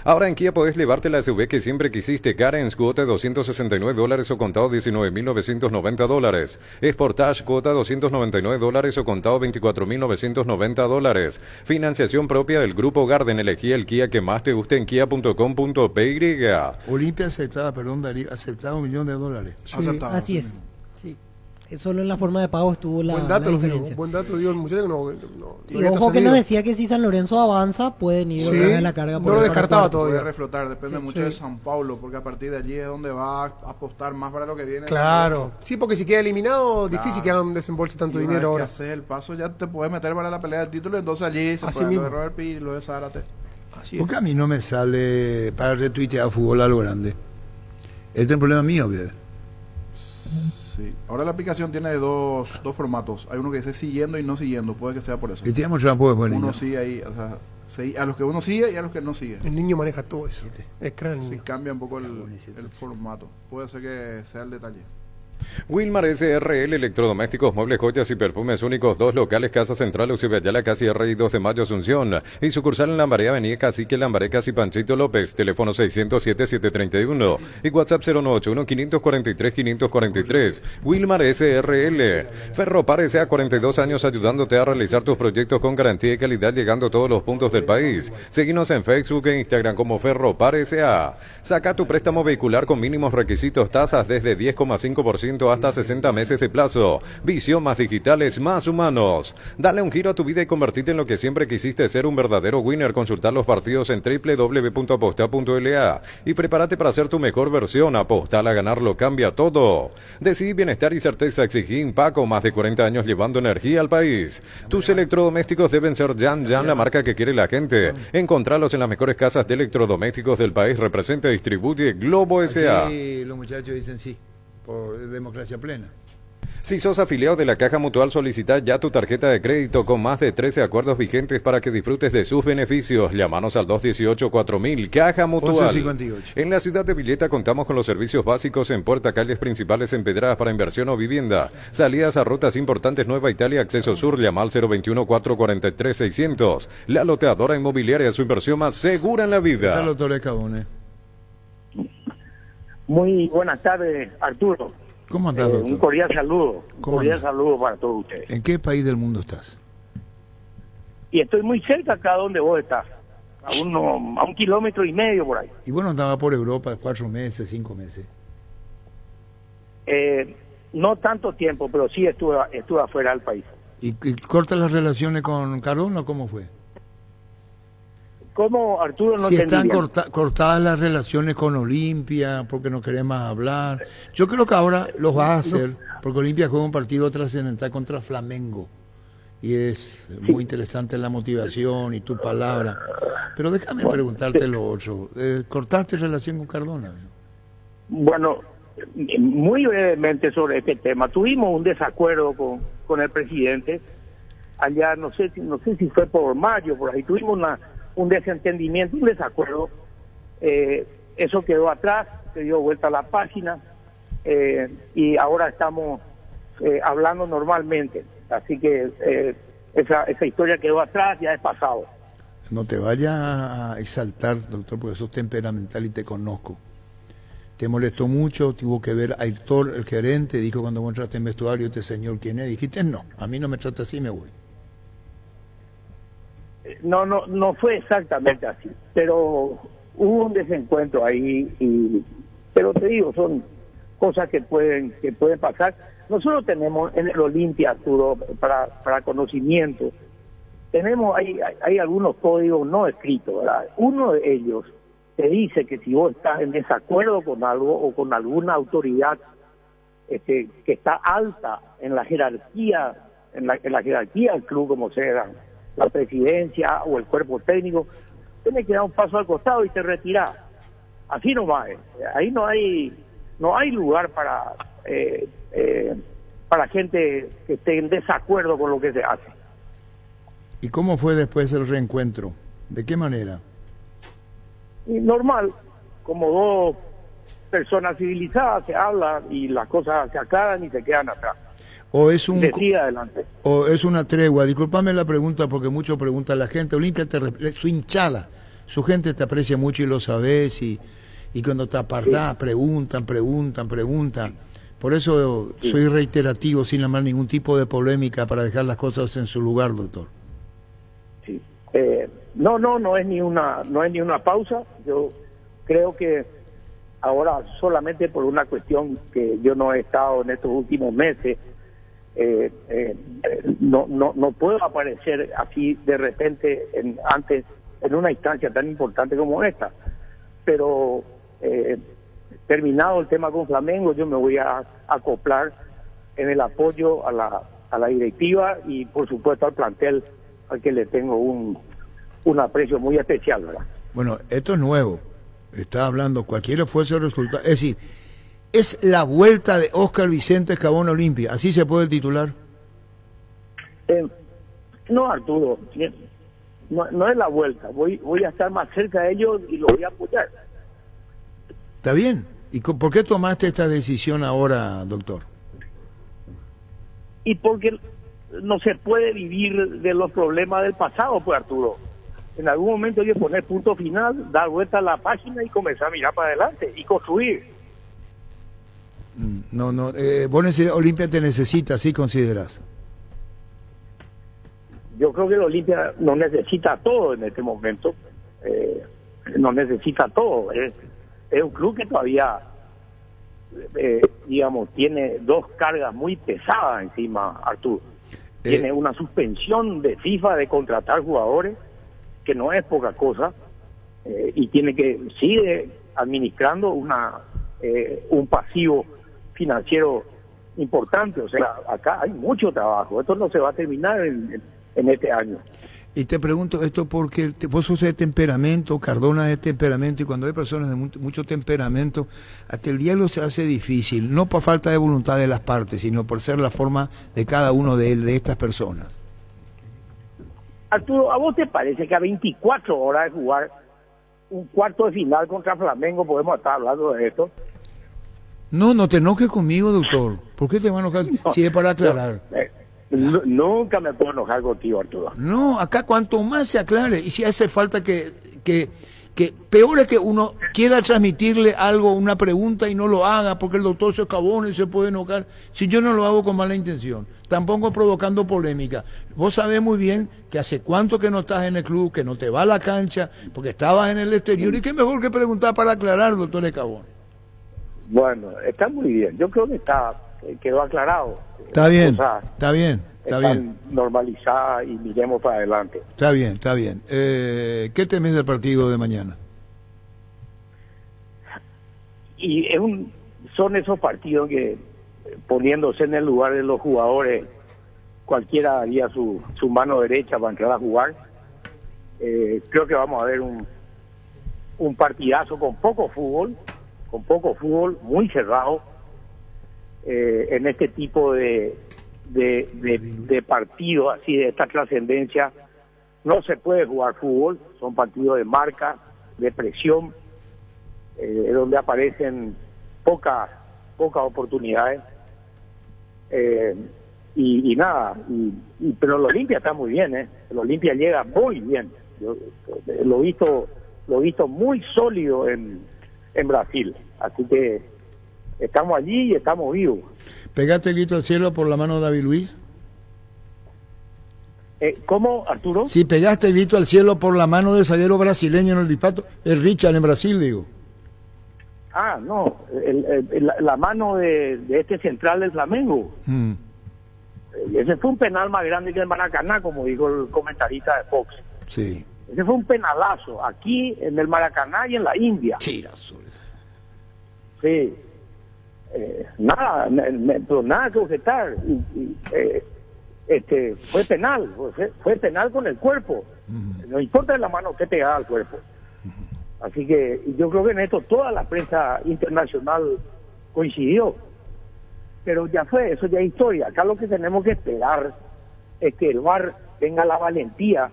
Ahora en Kia podés llevarte la SUV que siempre quisiste, Carens, cuota de $269 o contado $19.990. Sportage, cuota $299 o contado $24.990. Financiación propia del Grupo Garden. Elegí el Kia que más te guste en kia.com.py. Olimpia aceptada, perdón Darío, aceptada $1 millón. Sí, así es. Sí. Solo en la forma de pago estuvo la diferencia. Buen dato dio el muchacho. Y ojo que nos decía que si San Lorenzo avanza, pueden ir a la carga. No lo descartaba todavía. Puede reflotar, depende mucho de San Paulo, porque a partir de allí es donde va a apostar más para lo que viene. Claro, sí, porque si queda eliminado, difícil que hagan desembolse tanto dinero ahora. Si haces el paso, ya te puedes meter para la pelea del título, entonces allí se puede lo de Robert Pi y lo de Zárate. Así es. Porque a mí no me sale para retuitear fútbol a lo grande. Este es el problema mío, ¿verdad? Sí. Ahora la aplicación tiene dos formatos. Hay uno que dice siguiendo y no siguiendo. Puede que sea por eso. Y tenemos trampo de uno sigue ahí, o sea, a los que uno sigue y a los que no sigue. El niño maneja todo eso. Es cráneo. Sí, cambia un poco el formato. Puede ser que sea el detalle. Wilmar SRL, electrodomésticos, muebles, joyas y perfumes únicos, 2 locales, Casa Central, Uciballala, Casi R y 2 de Mayo, Asunción, y sucursal en Lambaré, Avenida Cacique, Lambaré, Casi Panchito López, teléfono 607-731 y WhatsApp 091-543-543. Wilmar SRL, Ferropar S.A., 42 años ayudándote a realizar tus proyectos con garantía y calidad, llegando a todos los puntos del país. Seguinos en Facebook e Instagram como Ferropar S.A. Saca tu préstamo vehicular con mínimos requisitos, tasas desde 10,5% hasta 60 meses de plazo. Visión, más digitales, más humanos. Dale un giro a tu vida y convertirte en lo que siempre quisiste ser, un verdadero winner. Consultar los partidos en www.apostar.la y prepárate para ser tu mejor versión. Apostar a ganarlo cambia todo. Decidí bienestar y certeza. Exigí Impaco, más de 40 años llevando energía al país. Tus electrodomésticos deben ser Jan, la marca que quiere la gente. Encontralos en las mejores casas de electrodomésticos del país. Representa y distribuye Globo S.A. Aquí los muchachos dicen sí, por democracia plena. Si sos afiliado de la Caja Mutual, solicita ya tu tarjeta de crédito con más de 13 acuerdos vigentes para que disfrutes de sus beneficios. Llámanos al 218-4000, Caja Mutual. 1158. En la ciudad de Villeta contamos con los servicios básicos en puerta, calles principales empedradas para inversión o vivienda. Salidas a rutas importantes, Nueva Italia, Acceso Sur, llama al 021-443-600. La loteadora inmobiliaria, su inversión más segura en la vida. ¿Qué tal, doctor Cabone? Muy buenas tardes, Arturo. ¿Cómo andás, doctor? Un cordial saludo. Para todos ustedes. ¿En qué país del mundo estás? Y estoy muy cerca acá donde vos estás. A 1,5 kilómetros por ahí. Y bueno, andaba por Europa 4 meses, 5 meses. No tanto tiempo, pero sí estuve afuera del país. ¿Y cortas las relaciones con Carón o cómo fue? ¿Cómo, Arturo? No si entendí están bien. cortadas las relaciones con Olimpia, porque no querés más hablar. Yo creo que ahora los vas a hacer, porque Olimpia juega un partido trascendental contra Flamengo. Y es muy interesante la motivación y tu palabra. Pero déjame preguntarte lo otro. ¿Cortaste relación con Cardona? Bueno, muy brevemente sobre este tema. Tuvimos un desacuerdo con el presidente. Allá, no sé si fue por mayo, por ahí. Tuvimos un desentendimiento, un desacuerdo. Eso quedó atrás, se dio vuelta a la página. Y ahora estamos hablando normalmente. Así que esa historia quedó atrás, ya es pasado. No te vayas a exaltar, doctor, porque sos temperamental y te conozco. Te molestó mucho, tuvo que ver a Héctor, el gerente, dijo cuando vos entraste en vestuario, este señor, ¿quién es? Dijiste, no, a mí no me trata así, me voy. No fue exactamente así, pero hubo un desencuentro ahí, pero te digo, son cosas que pueden pasar. Nosotros tenemos en el Olimpia, Arturo, para conocimiento, hay algunos códigos no escritos, ¿verdad? Uno de ellos te dice que si vos estás en desacuerdo con algo o con alguna autoridad que está alta en la jerarquía, en la jerarquía del club, como sea la presidencia o el cuerpo técnico, tenés que dar un paso al costado y te retirás. Así nomás es. Ahí no hay lugar para gente que esté en desacuerdo con lo que se hace. ¿Y cómo fue después el reencuentro? ¿De qué manera? Y normal, como dos personas civilizadas se hablan y las cosas se aclaran y se quedan atrás. O es un adelante. O es una tregua. Discúlpame la pregunta porque mucho pregunta la gente. Olimpia su hinchada, su gente te aprecia mucho y lo sabes, y cuando te apartás preguntan. Por eso soy reiterativo, sin armar ningún tipo de polémica, para dejar las cosas en su lugar, doctor. Sí. No es ni una pausa. Yo creo que ahora, solamente por una cuestión que yo no he estado en estos últimos meses, no puedo aparecer así de repente antes en una instancia tan importante como esta. Pero terminado el tema con Flamengo, yo me voy a acoplar en el apoyo a la directiva y por supuesto al plantel, al que le tengo un aprecio muy especial, ¿verdad? Bueno, esto es nuevo. Está hablando cualquier esfuerzo de resultado. Es decir, es la vuelta de Óscar Vicente Escabón Olimpia. ¿Así se puede titular? No, Arturo. No es la vuelta. Voy a estar más cerca de ellos y lo voy a apoyar. Está bien. ¿Y por qué tomaste esta decisión ahora, doctor? Y porque no se puede vivir de los problemas del pasado, pues, Arturo. En algún momento hay que poner punto final, dar vuelta a la página y comenzar a mirar para adelante y construir. Vos Olimpia te necesita, ¿sí consideras? Yo creo que el Olimpia no necesita todo en este momento. No necesita todo. Es un club que todavía, tiene dos cargas muy pesadas encima, Arturo. Tiene una suspensión de FIFA de contratar jugadores, que no es poca cosa, y sigue administrando un pasivo financiero importante. O sea, acá hay mucho trabajo. Esto no se va a terminar en este año. Y te pregunto esto porque vos sos de temperamento, Cardona es de temperamento, y cuando hay personas de mucho temperamento, hasta el diálogo se hace difícil, no por falta de voluntad de las partes, sino por ser la forma de cada uno de estas personas. Arturo, ¿a vos te parece que a 24 horas de jugar un cuarto de final contra Flamengo podemos estar hablando de esto? No te enojes conmigo, doctor. ¿Por qué te vas a enojar? Si es para aclarar. Nunca me puedo enojar contigo, Arturo. No, acá cuanto más se aclare, y si hace falta que peor es que uno quiera transmitirle algo, una pregunta, y no lo haga, porque el doctor se acabó y se puede enojar. Si yo no lo hago con mala intención, tampoco provocando polémica. Vos sabés muy bien que hace cuánto que no estás en el club, que no te va a la cancha, porque estabas en el exterior, y qué mejor que preguntar para aclarar, doctor Escabón. Bueno, está muy bien. Yo creo que quedó aclarado. Está bien, está bien. están normalizadas y miremos para adelante. Está bien, está bien. ¿Qué temes del partido de mañana? Y son esos partidos que, poniéndose en el lugar de los jugadores, cualquiera daría su mano derecha para entrar a jugar. Creo que vamos a ver un partidazo con poco fútbol, muy cerrado, en este tipo de partidos así de esta trascendencia. No se puede jugar fútbol, son partidos de marca, de presión, donde aparecen pocas oportunidades, y nada, pero el Olimpia está muy bien, el Olimpia llega muy bien. Yo lo he visto muy sólido en Brasil, así que estamos allí y estamos vivos. ¿Pegaste el grito al cielo por la mano de David Luiz? ¿Cómo, Arturo? Si pegaste el grito al cielo por la mano del zaguero brasileño en el disparo, el Richard en Brasil, digo. No, la mano de este central del Flamengo. Ese fue un penal más grande que el Maracaná, como dijo el comentarista de Fox. Sí. Ese fue un penalazo, aquí en el Maracaná y en la India. Sí. Nada que objetar. Fue penal, fue penal con el cuerpo. No importa la mano que te haga al cuerpo. Así que yo creo que en esto toda la prensa internacional coincidió. Pero ya fue, eso ya es historia. Acá lo que tenemos que esperar es que el VAR tenga la valentía,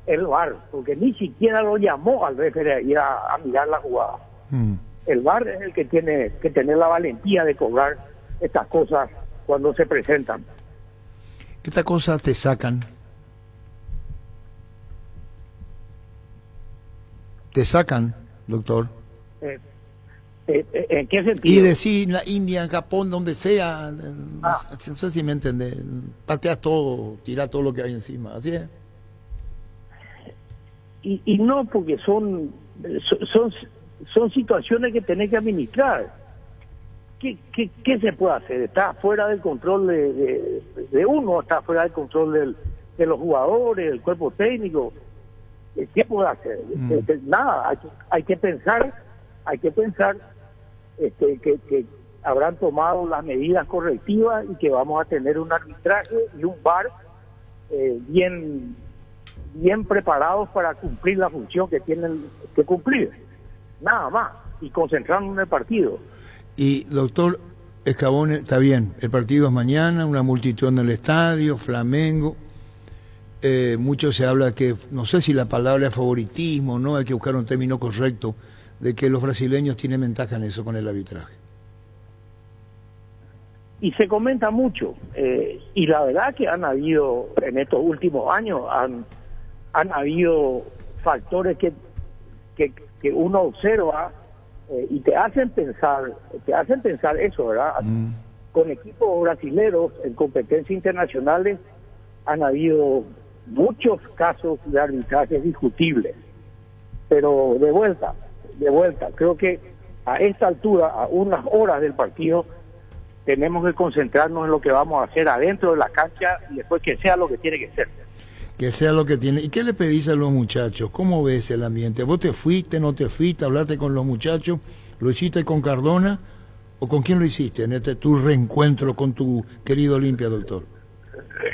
el VAR, porque ni siquiera lo llamó al referee a ir a mirar la jugada. El VAR es el que tiene que tener la valentía de cobrar estas cosas cuando se presentan. ¿Estas cosas te sacan? ¿Te sacan, doctor? ¿En qué sentido? Y decir, en la India, en Japón, donde sea, no sé si me entendés, pateas todo, tirás todo lo que hay encima, ¿así es? Y no, porque son situaciones que tenés que administrar. ¿Qué se puede hacer? Está fuera del control de uno, está fuera del control de los jugadores, del cuerpo técnico. ¿Qué puede hacer? Nada, hay que pensar que habrán tomado las medidas correctivas y que vamos a tener un arbitraje y un VAR bien preparados para cumplir la función que tienen que cumplir. Nada más, y concentrarnos en el partido. Y, doctor Escabón, está bien, el partido es mañana, una multitud en el estadio, Flamengo. Mucho se habla que, no sé si la palabra es favoritismo, no, hay que buscar un término correcto, de que los brasileños tienen ventaja en eso con el arbitraje. Y se comenta mucho, y la verdad que han habido, en estos últimos años, han habido factores que uno observa y te hacen pensar eso, ¿verdad? Con equipos brasileños en competencias internacionales han habido muchos casos de arbitrajes discutibles, pero de vuelta, creo que a esta altura, a unas horas del partido, tenemos que concentrarnos en lo que vamos a hacer adentro de la cancha y después que sea lo que tiene que ser. Que sea lo que tiene. ¿Y qué le pedís a los muchachos? ¿Cómo ves el ambiente? ¿Vos te fuiste, no te fuiste, hablaste con los muchachos? ¿Lo hiciste con Cardona? ¿O con quién lo hiciste en tu reencuentro con tu querido Olimpia, doctor?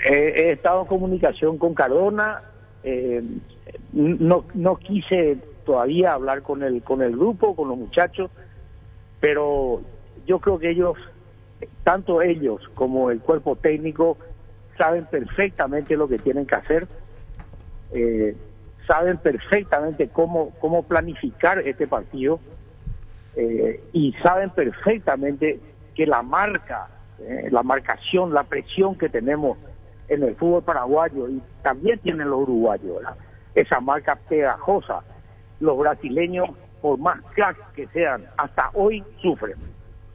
He estado en comunicación con Cardona, no quise todavía hablar con el grupo, con los muchachos, pero yo creo que ellos, tanto ellos como el cuerpo técnico, saben perfectamente lo que tienen que hacer, saben perfectamente cómo planificar este partido, y saben perfectamente que la marcación, la presión que tenemos en el fútbol paraguayo, y también tienen los uruguayos, ¿verdad? Esa marca pegajosa. Los brasileños, por más cracks que sean, hasta hoy sufren.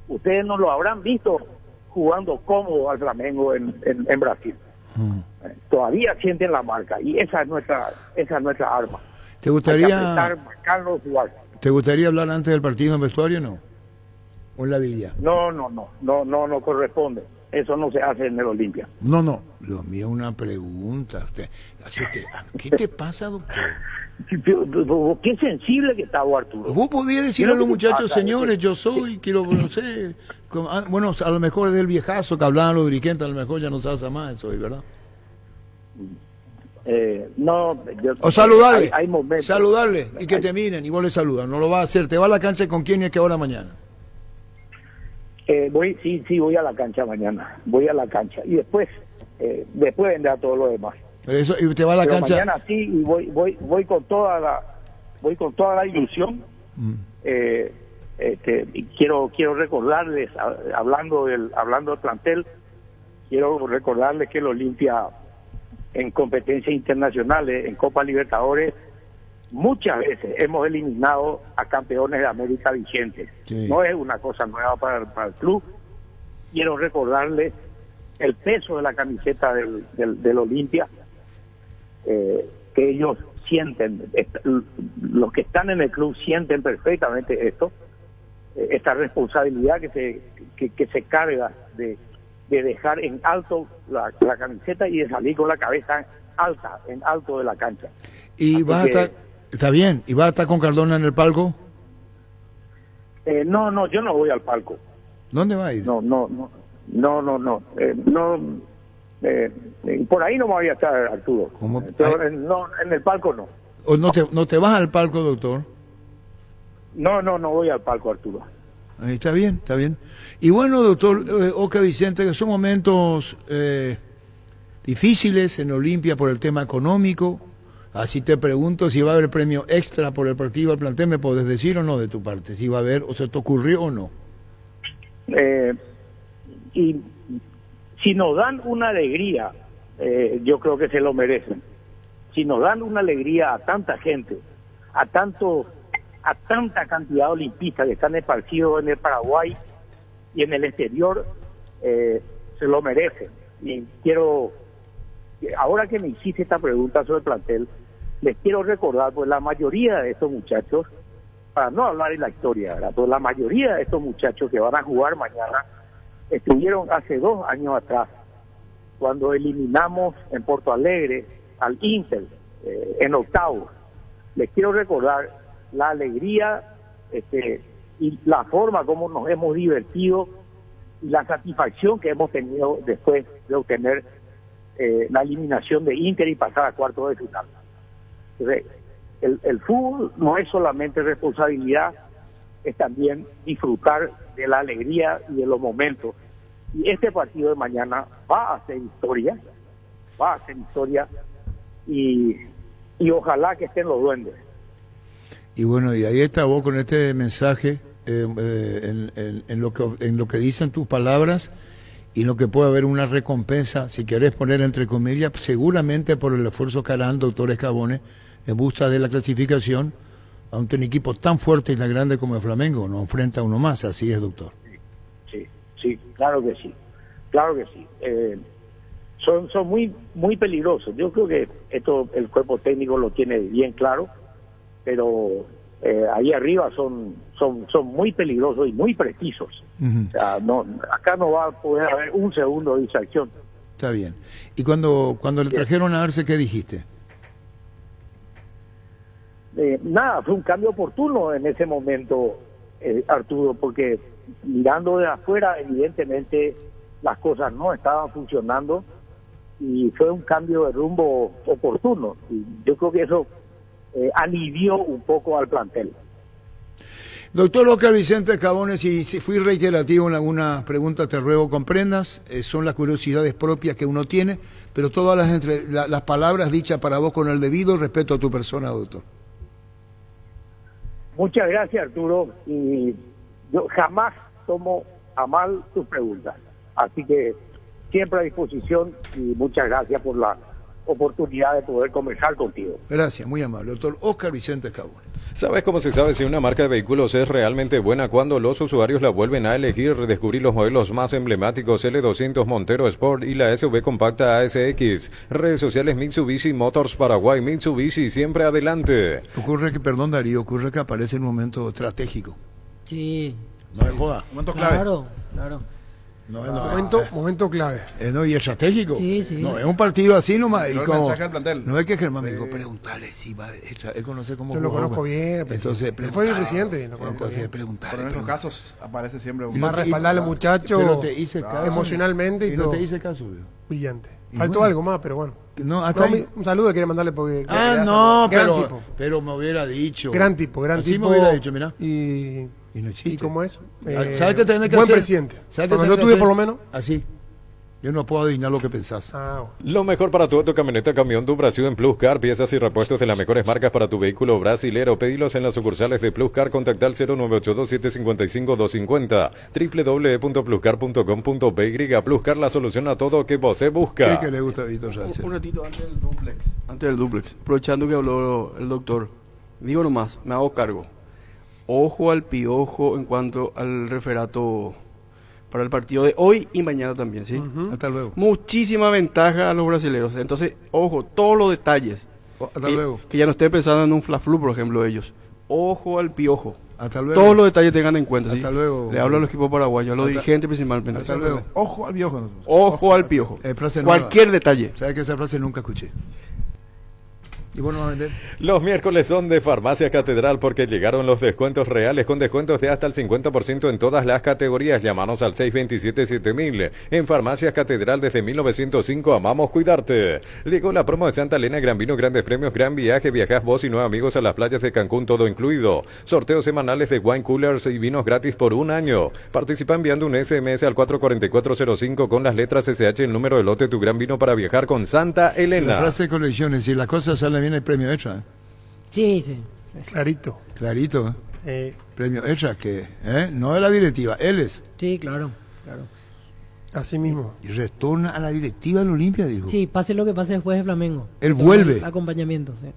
Ustedes no lo habrán visto jugando cómodo al Flamengo en Brasil. Todavía sienten la marca, y esa es nuestra arma. ¿Te gustaría marcarlo, jugar? ¿Te gustaría hablar antes del partido en vestuario o no? ¿O en la villa? No corresponde. Eso no se hace en el Olimpia. No, lo mío es una pregunta. ¿Qué te pasa, doctor? Qué sensible que está Arturo. Vos podías decirle a los muchachos, señores, yo soy, quiero, no sé, bueno, a lo mejor es del viejazo que hablaban los dirigentes, a lo mejor ya no se hace más eso, ¿verdad? No, o saludarle, hay momentos, saludarle y que te miren y vos le saludas, no lo vas a hacer, te va a la cancha con quién y a qué hora mañana. Voy a la cancha mañana, voy a la cancha y después vendrá todo lo demás. Eso, y te va a la cancha. Mañana sí, y voy con toda la ilusión. Y quiero recordarles, hablando del plantel, quiero recordarles que el Olimpia en competencias internacionales, en Copa Libertadores, muchas veces hemos eliminado a campeones de América vigentes. Sí. No es una cosa nueva para el club. Quiero recordarles el peso de la camiseta del Olimpia, que ellos sienten, los que están en el club sienten perfectamente esto, esta responsabilidad que se carga de dejar en alto la camiseta y de salir con la cabeza alta, en alto de la cancha. ¿Y vas a estar, está bien, y vas a estar con Cardona en el palco? No, yo no voy al palco. ¿Dónde va a ir? No. Por ahí no me voy a estar, Arturo. ¿Cómo? No, en el palco no. ¿O no te vas al palco, doctor? No voy al palco, Arturo. Ahí está bien. Y bueno, doctor Oscar Vicente, que son momentos difíciles en Olimpia por el tema económico. Así te pregunto si va a haber premio extra por el partido al plantel, ¿me podés decir o no de tu parte? Si va a haber, o se te ocurrió o no. Y si nos dan una alegría, yo creo que se lo merecen. Si nos dan una alegría a tanta gente, a tanta cantidad de olimpistas que están esparcidos en el Paraguay y en el exterior, se lo merecen. Y ahora que me hiciste esta pregunta sobre el plantel, les quiero recordar, pues la mayoría de estos muchachos, para no hablar de la historia, ¿verdad? Pues la mayoría de estos muchachos que van a jugar mañana estuvieron hace 2 años atrás, cuando eliminamos en Porto Alegre al Inter en octavos. Les quiero recordar la alegría y la forma como nos hemos divertido y la satisfacción que hemos tenido después de obtener la eliminación de Inter y pasar a cuartos de final. Entonces, el fútbol no es solamente responsabilidad, es también disfrutar de la alegría y de los momentos. Y este partido de mañana va a hacer historia y ojalá que estén los duendes. Y bueno, y ahí está vos con este mensaje en lo que dicen tus palabras y en lo que puede haber una recompensa, si querés poner entre comillas, seguramente por el esfuerzo que hará el doctor Escabone en busca de la clasificación ante un equipo tan fuerte y tan grande como el Flamengo. No enfrenta a uno más, así es, doctor. Sí, claro que sí. Son muy peligrosos. Yo creo que esto el cuerpo técnico lo tiene bien claro, pero ahí arriba son muy peligrosos y muy precisos. O sea, acá no va a poder haber un segundo de distracción. Está bien. ¿Y cuando le trajeron a Arce, qué dijiste? Nada, fue un cambio oportuno en ese momento, Arturo, porque mirando de afuera, evidentemente las cosas no estaban funcionando y fue un cambio de rumbo oportuno. Y yo creo que eso alivió un poco al plantel. Doctor Oscar Vicente Escabone, si fui reiterativo en algunas preguntas, te ruego comprendas, son las curiosidades propias que uno tiene, pero todas las palabras dichas para vos con el debido respeto a tu persona, doctor. Muchas gracias, Arturo, y yo jamás tomo a mal tus preguntas, así que siempre a disposición y muchas gracias por la oportunidad de poder conversar contigo. Gracias, muy amable, doctor Oscar Vicente Escabone. ¿Sabes cómo se sabe si una marca de vehículos es realmente buena? Cuando los usuarios la vuelven a elegir. Descubrir los modelos más emblemáticos: L200 Montero Sport y la SUV compacta ASX. Redes sociales: Mitsubishi Motors Paraguay. Mitsubishi, siempre adelante. Ocurre que aparece en un momento estratégico. Sí. No me joda. Momento clave. Claro. Momento clave. No, y estratégico. Sí, sí. No, es un partido así nomás. Y el como, mensaje al plantel. no es que Germán me dijo, preguntarle si va. Él conoce cómo. Yo lo conozco bien. Entonces, fue mi presidente. Lo conozco bien. Preguntarle. Pero en estos casos aparece siempre un. Más respaldar al muchacho pero te hice caso, emocionalmente y no todo. te hice caso, yo. Brillante. Y Faltó bueno. algo más, pero bueno. No, hasta ahí. Un saludo quiere mandarle porque. No, gran tipo. pero me hubiera dicho. Gran tipo. Así me hubiera dicho, mirá. Y no existe. ¿Y cómo es? ¿Sabes qué tenés que buen hacer? presidente. ¿Sabes Cuando qué yo tenés que tuve hacer? por lo menos. Así. Yo no puedo adivinar lo que pensás. Lo mejor para tu auto, camioneta, camión du Brasil en Plus Car, piezas y repuestos de las mejores marcas para tu vehículo brasilero. Pedilos en las sucursales de Plus Car, contacta al 0982-755-250, www.pluscar.com.py. Plus Car, la solución a todo que vos busca. ¿Qué que le gusta a Víctor Sánchez? Un ratito antes del duplex, aprovechando que habló el doctor, digo nomás, me hago cargo. Ojo al piojo en cuanto al referato para el partido de hoy y mañana también, ¿sí? Hasta luego. Muchísima ventaja a los brasileños. Entonces, ojo, todos los detalles. Hasta luego. Que ya no esté pensando en un fla-flu, por ejemplo, ellos. Ojo al piojo. Hasta luego. Todos los detalles tengan en cuenta, ¿sí? Hasta luego. Le hablo a los equipos paraguayos, a los dirigentes principalmente. Hasta luego. Ojo al piojo. Ojo al piojo. Frase Cualquier nueva. detalle. ¿Sabes que esa frase nunca escuché? ¿Y vos no vas a vender? Los miércoles son de Farmacia Catedral porque llegaron los descuentos reales con descuentos de hasta el 50% en todas las categorías. Llámanos al 627-7000. En Farmacia Catedral desde 1905 amamos cuidarte. Llegó la promo de Santa Elena, Gran Vino, Grandes Premios, Gran Viaje. Viajás vos y 9 amigos a las playas de Cancún, todo incluido. Sorteos semanales de wine coolers y vinos gratis por un año. Participa enviando un SMS al 44405 con las letras SH, el número de lote tu Gran Vino para viajar con Santa Elena. La frase de colecciones, si las cosas salen bien, el premio extra. Sí, sí. Clarito. Clarito. Premio extra que, no de la directiva, él es. Sí, claro. Así mismo. Y retorna a la directiva del Olimpia, dijo. Sí, pase lo que pase después de Flamengo. Él vuelve. El acompañamiento, sí.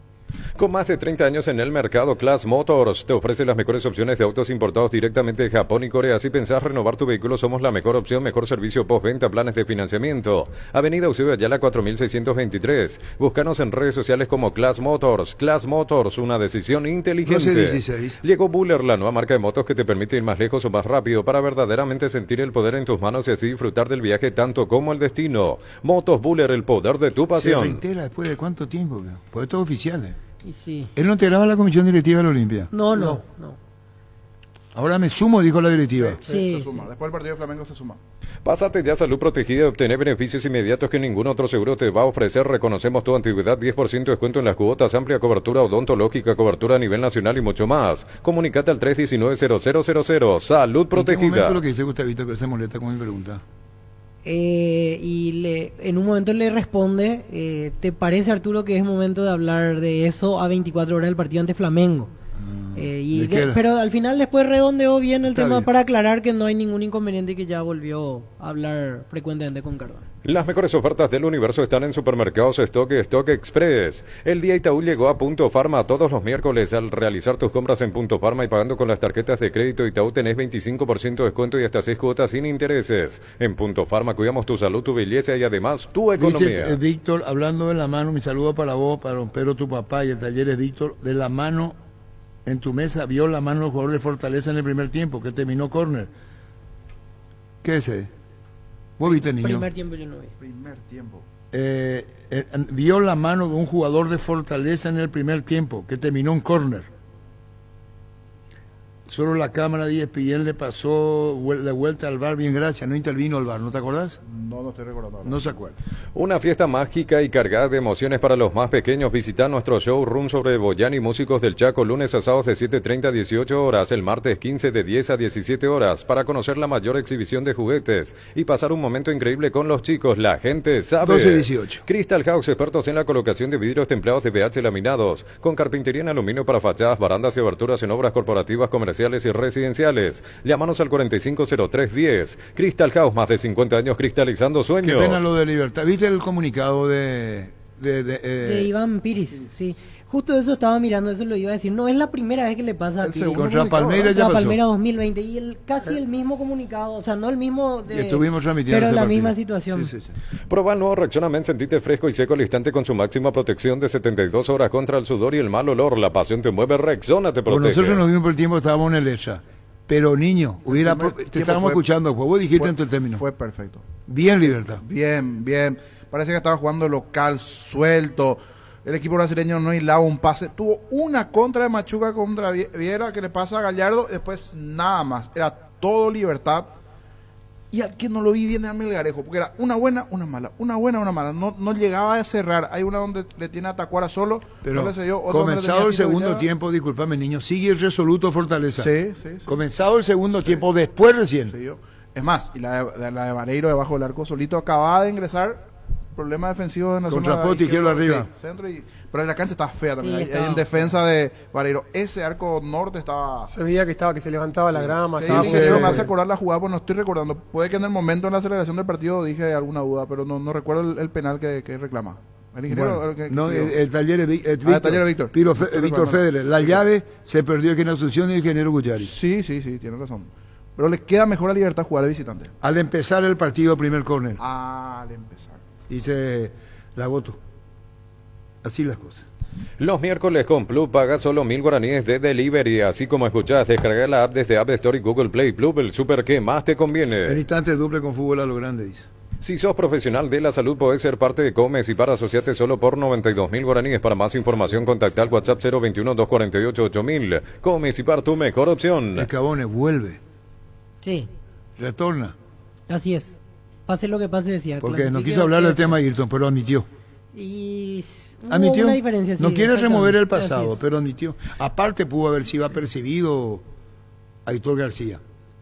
Con más de 30 años en el mercado, Class Motors te ofrece las mejores opciones de autos importados directamente de Japón y Corea. Si pensás renovar tu vehículo, somos la mejor opción, mejor servicio postventa, planes de financiamiento. Avenida Eusebio Ayala 4623. Búscanos en redes sociales como Class Motors. Class Motors, una decisión inteligente. 1216. Llegó Buller, la nueva marca de motos que te permite ir más lejos o más rápido para verdaderamente sentir el poder en tus manos y así disfrutar del viaje tanto como el destino. Motos Buller, el poder de tu Se pasión. reitera después de cuánto tiempo, pues esto es oficial. Y sí. Él no integraba la comisión directiva del Olimpia. No. Ahora me sumo, dijo la directiva. Sí, se suma. Después del partido de Flamengo se suma. Pásate ya a Salud Protegida y obtener beneficios inmediatos que ningún otro seguro te va a ofrecer. Reconocemos tu antigüedad, 10% de descuento en las cuotas, amplia cobertura odontológica, cobertura a nivel nacional y mucho más. Comunicate al 319-0000. Salud ¿En qué momento Protegida. lo que dice Gustavito que se molesta con mi pregunta? En un momento le responde, ¿te parece, Arturo, que es momento de hablar de eso a 24 horas del partido ante Flamengo? Pero al final después redondeó bien el tema para aclarar que no hay ningún inconveniente y que ya volvió a hablar frecuentemente con Cardona. Las mejores ofertas del universo están en Supermercados Stock y Stock Express. El día Itaú llegó a Punto Farma todos los miércoles. Al realizar tus compras en Punto Farma y pagando con las tarjetas de crédito Itaú tenés 25% de descuento y hasta 6 cuotas sin intereses. En Punto Farma cuidamos tu salud, tu belleza y además tu economía. Dice Víctor, hablando de la mano, mi saludo para vos, para don Pedro, tu papá y el taller es Víctor, de la mano en tu mesa, vio la mano del jugador de Fortaleza en el primer tiempo, que terminó córner. ¿Qué es ese? ¿Vos viste, niño? Primer tiempo yo no vi. Primer tiempo. Vio la mano de un jugador de Fortaleza en el primer tiempo, que terminó en córner. Solo la cámara de ESPN le pasó de vuelta al VAR, bien gracias, no intervino el VAR, ¿no te acordás? No estoy recordando. No se acuerda. Una fiesta mágica y cargada de emociones para los más pequeños. Visita nuestro showroom sobre Boyani Músicos del Chaco, lunes a sábados de 7:30 a 18 horas, el martes 15 de 10 a 17 horas, para conocer la mayor exhibición de juguetes y pasar un momento increíble con los chicos. La gente sabe. 12-18. Crystal House, expertos en la colocación de vidrios templados de BH laminados, con carpintería en aluminio para fachadas, barandas y aberturas en obras corporativas, comerciales y residenciales. Llámanos al 450310. Crystal House, más de 50 años cristalizando sueños. Qué pena lo de Libertad. ¿Viste el comunicado de Iván Piris? Sí. Justo eso estaba mirando, eso lo iba a decir. No es la primera vez que le pasa a Piris. Contra Palmeiras ya pasó. Palmeiras 2020 y casi el mismo comunicado, o sea, no el mismo estuvimos transmitiendo pero ese la partido. misma situación. Sí. Proba el nuevo Rexona, sentite fresco y seco al instante con su máxima protección de 72 horas contra el sudor y el mal olor. La pasión te mueve, Rexona te protege. Nosotros nos vimos por el tiempo, estábamos en el ESA. Pero niño, te estábamos escuchando, pues vos dijiste en tu término. Fue perfecto. Bien, Libertad. Bien. Parece que estaba jugando local, suelto. El equipo brasileño no hilaba un pase. Tuvo una contra de Machuca contra Viera que le pasa a Gallardo. Después nada más. Era todo Libertad. Y al que no lo vi bien a Melgarejo. Porque era una buena, una mala. Una buena, una mala. No llegaba a cerrar. Hay una donde le tiene a Tacuara solo. Pero no le cedió, otra comenzado el segundo tiempo, discúlpame niño, sigue el resoluto Fortaleza. Sí. Comenzado el segundo tiempo, después recién. Sí, es más, y la de Vareiro debajo del arco solito acababa de ingresar. Problema defensivo en la zona Contrapote izquierdo arriba. Sí, centro pero la cancha estaba fea también. Hay en defensa de Vareiro. Ese arco norte estaba. Se veía que se levantaba la grama. Sí, me hace acordar la jugada, pues no estoy recordando. Puede que en el momento de la aceleración del partido dije alguna duda, pero no recuerdo el penal que reclama. El ingeniero. Bueno, el taller es Víctor. Víctor Federer. La llave se perdió en la Asunción y el ingeniero Guyari. Sí, tiene razón. Pero le queda mejor a Libertad jugar de visitante. Al empezar el partido, primer córner. Al empezar. Dice la voto. Así las cosas. Los miércoles con Plus paga solo 1.000 guaraníes de delivery, así como escuchás, descargar la app desde App Store y Google Play. Plus, el super que más te conviene. El instante duple con fútbol a lo grande, dice. Si sos profesional de la salud, podés ser parte de Comes y para asociarte solo por 92.000 guaraníes. Para más información, contacta al WhatsApp 021-248-8000. Comes y par, tu mejor opción. El Cabone vuelve. Sí. Retorna. Así es. Pase lo que pase, decía. Porque no quiso hablar del tema Ayrton, pero admitió. Y admitió. Una diferencia, sí, no quiere remover el pasado, pero admitió. Aparte pudo haber sido apercibido Aitor García.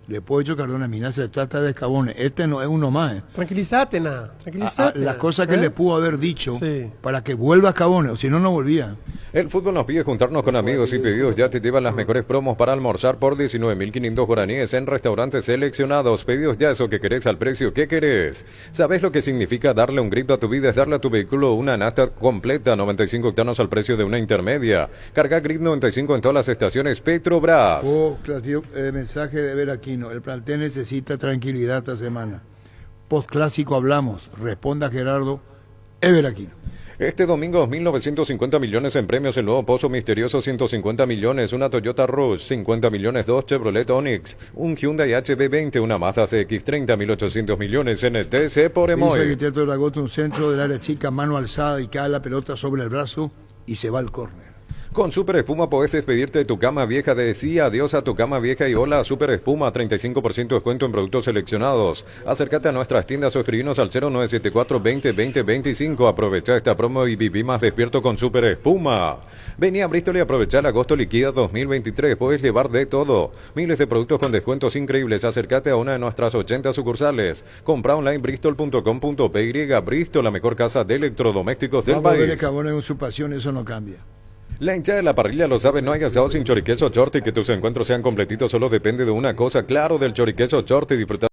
Después de Cardona Mina se trata de Escabones. Este no es uno más. Tranquilízate, tranquilízate. Las cosas que le pudo haber dicho para que vuelva a Escabones, o si no, no volvía. El fútbol nos pide juntarnos con amigos y pedidos. Ya te llevan las mejores promos para almorzar por 19.500 guaraníes en restaurantes seleccionados. Pedidos ya eso que querés al precio que querés. ¿Sabés lo que significa darle un grip a tu vida? Es darle a tu vehículo una nafta completa, 95 octanos al precio de una intermedia. Carga Grip 95 en todas las estaciones Petrobras. Mensaje de Veraquino. El plantel necesita tranquilidad esta semana. Postclásico hablamos. Responda Gerardo Veraquino. Este domingo 1.950 millones en premios, el nuevo Pozo Misterioso 150 millones, una Toyota Rush 50 millones, 2 Chevrolet Onix, un Hyundai HB20, una Mazda CX30, 1.800 millones en el TC por Emoy. Dice que Teatro un centro del área chica, mano alzada y cae la pelota sobre el brazo y se va al córner. Con Super Espuma podés despedirte de tu cama vieja. Decía adiós a tu cama vieja y hola a Super Espuma, 35% descuento en productos seleccionados. Acércate a nuestras tiendas o escribinos al 0974 20 20 25. Aprovecha esta promo y viví más despierto con Super Espuma. Vení a Bristol y aprovecha el agosto liquida 2023. Puedes llevar de todo. Miles de productos con descuentos increíbles. Acércate a una de nuestras 80 sucursales. Compra online bristol.com.py. Bristol, la mejor casa de electrodomésticos del país. Vamos a ver en su pasión, eso no cambia. La hinchada de la parrilla lo sabe, no hay asado sin choriqueso Chorti, que tus encuentros sean completitos, solo depende de una cosa, claro, del choriqueso Chorti, disfrutar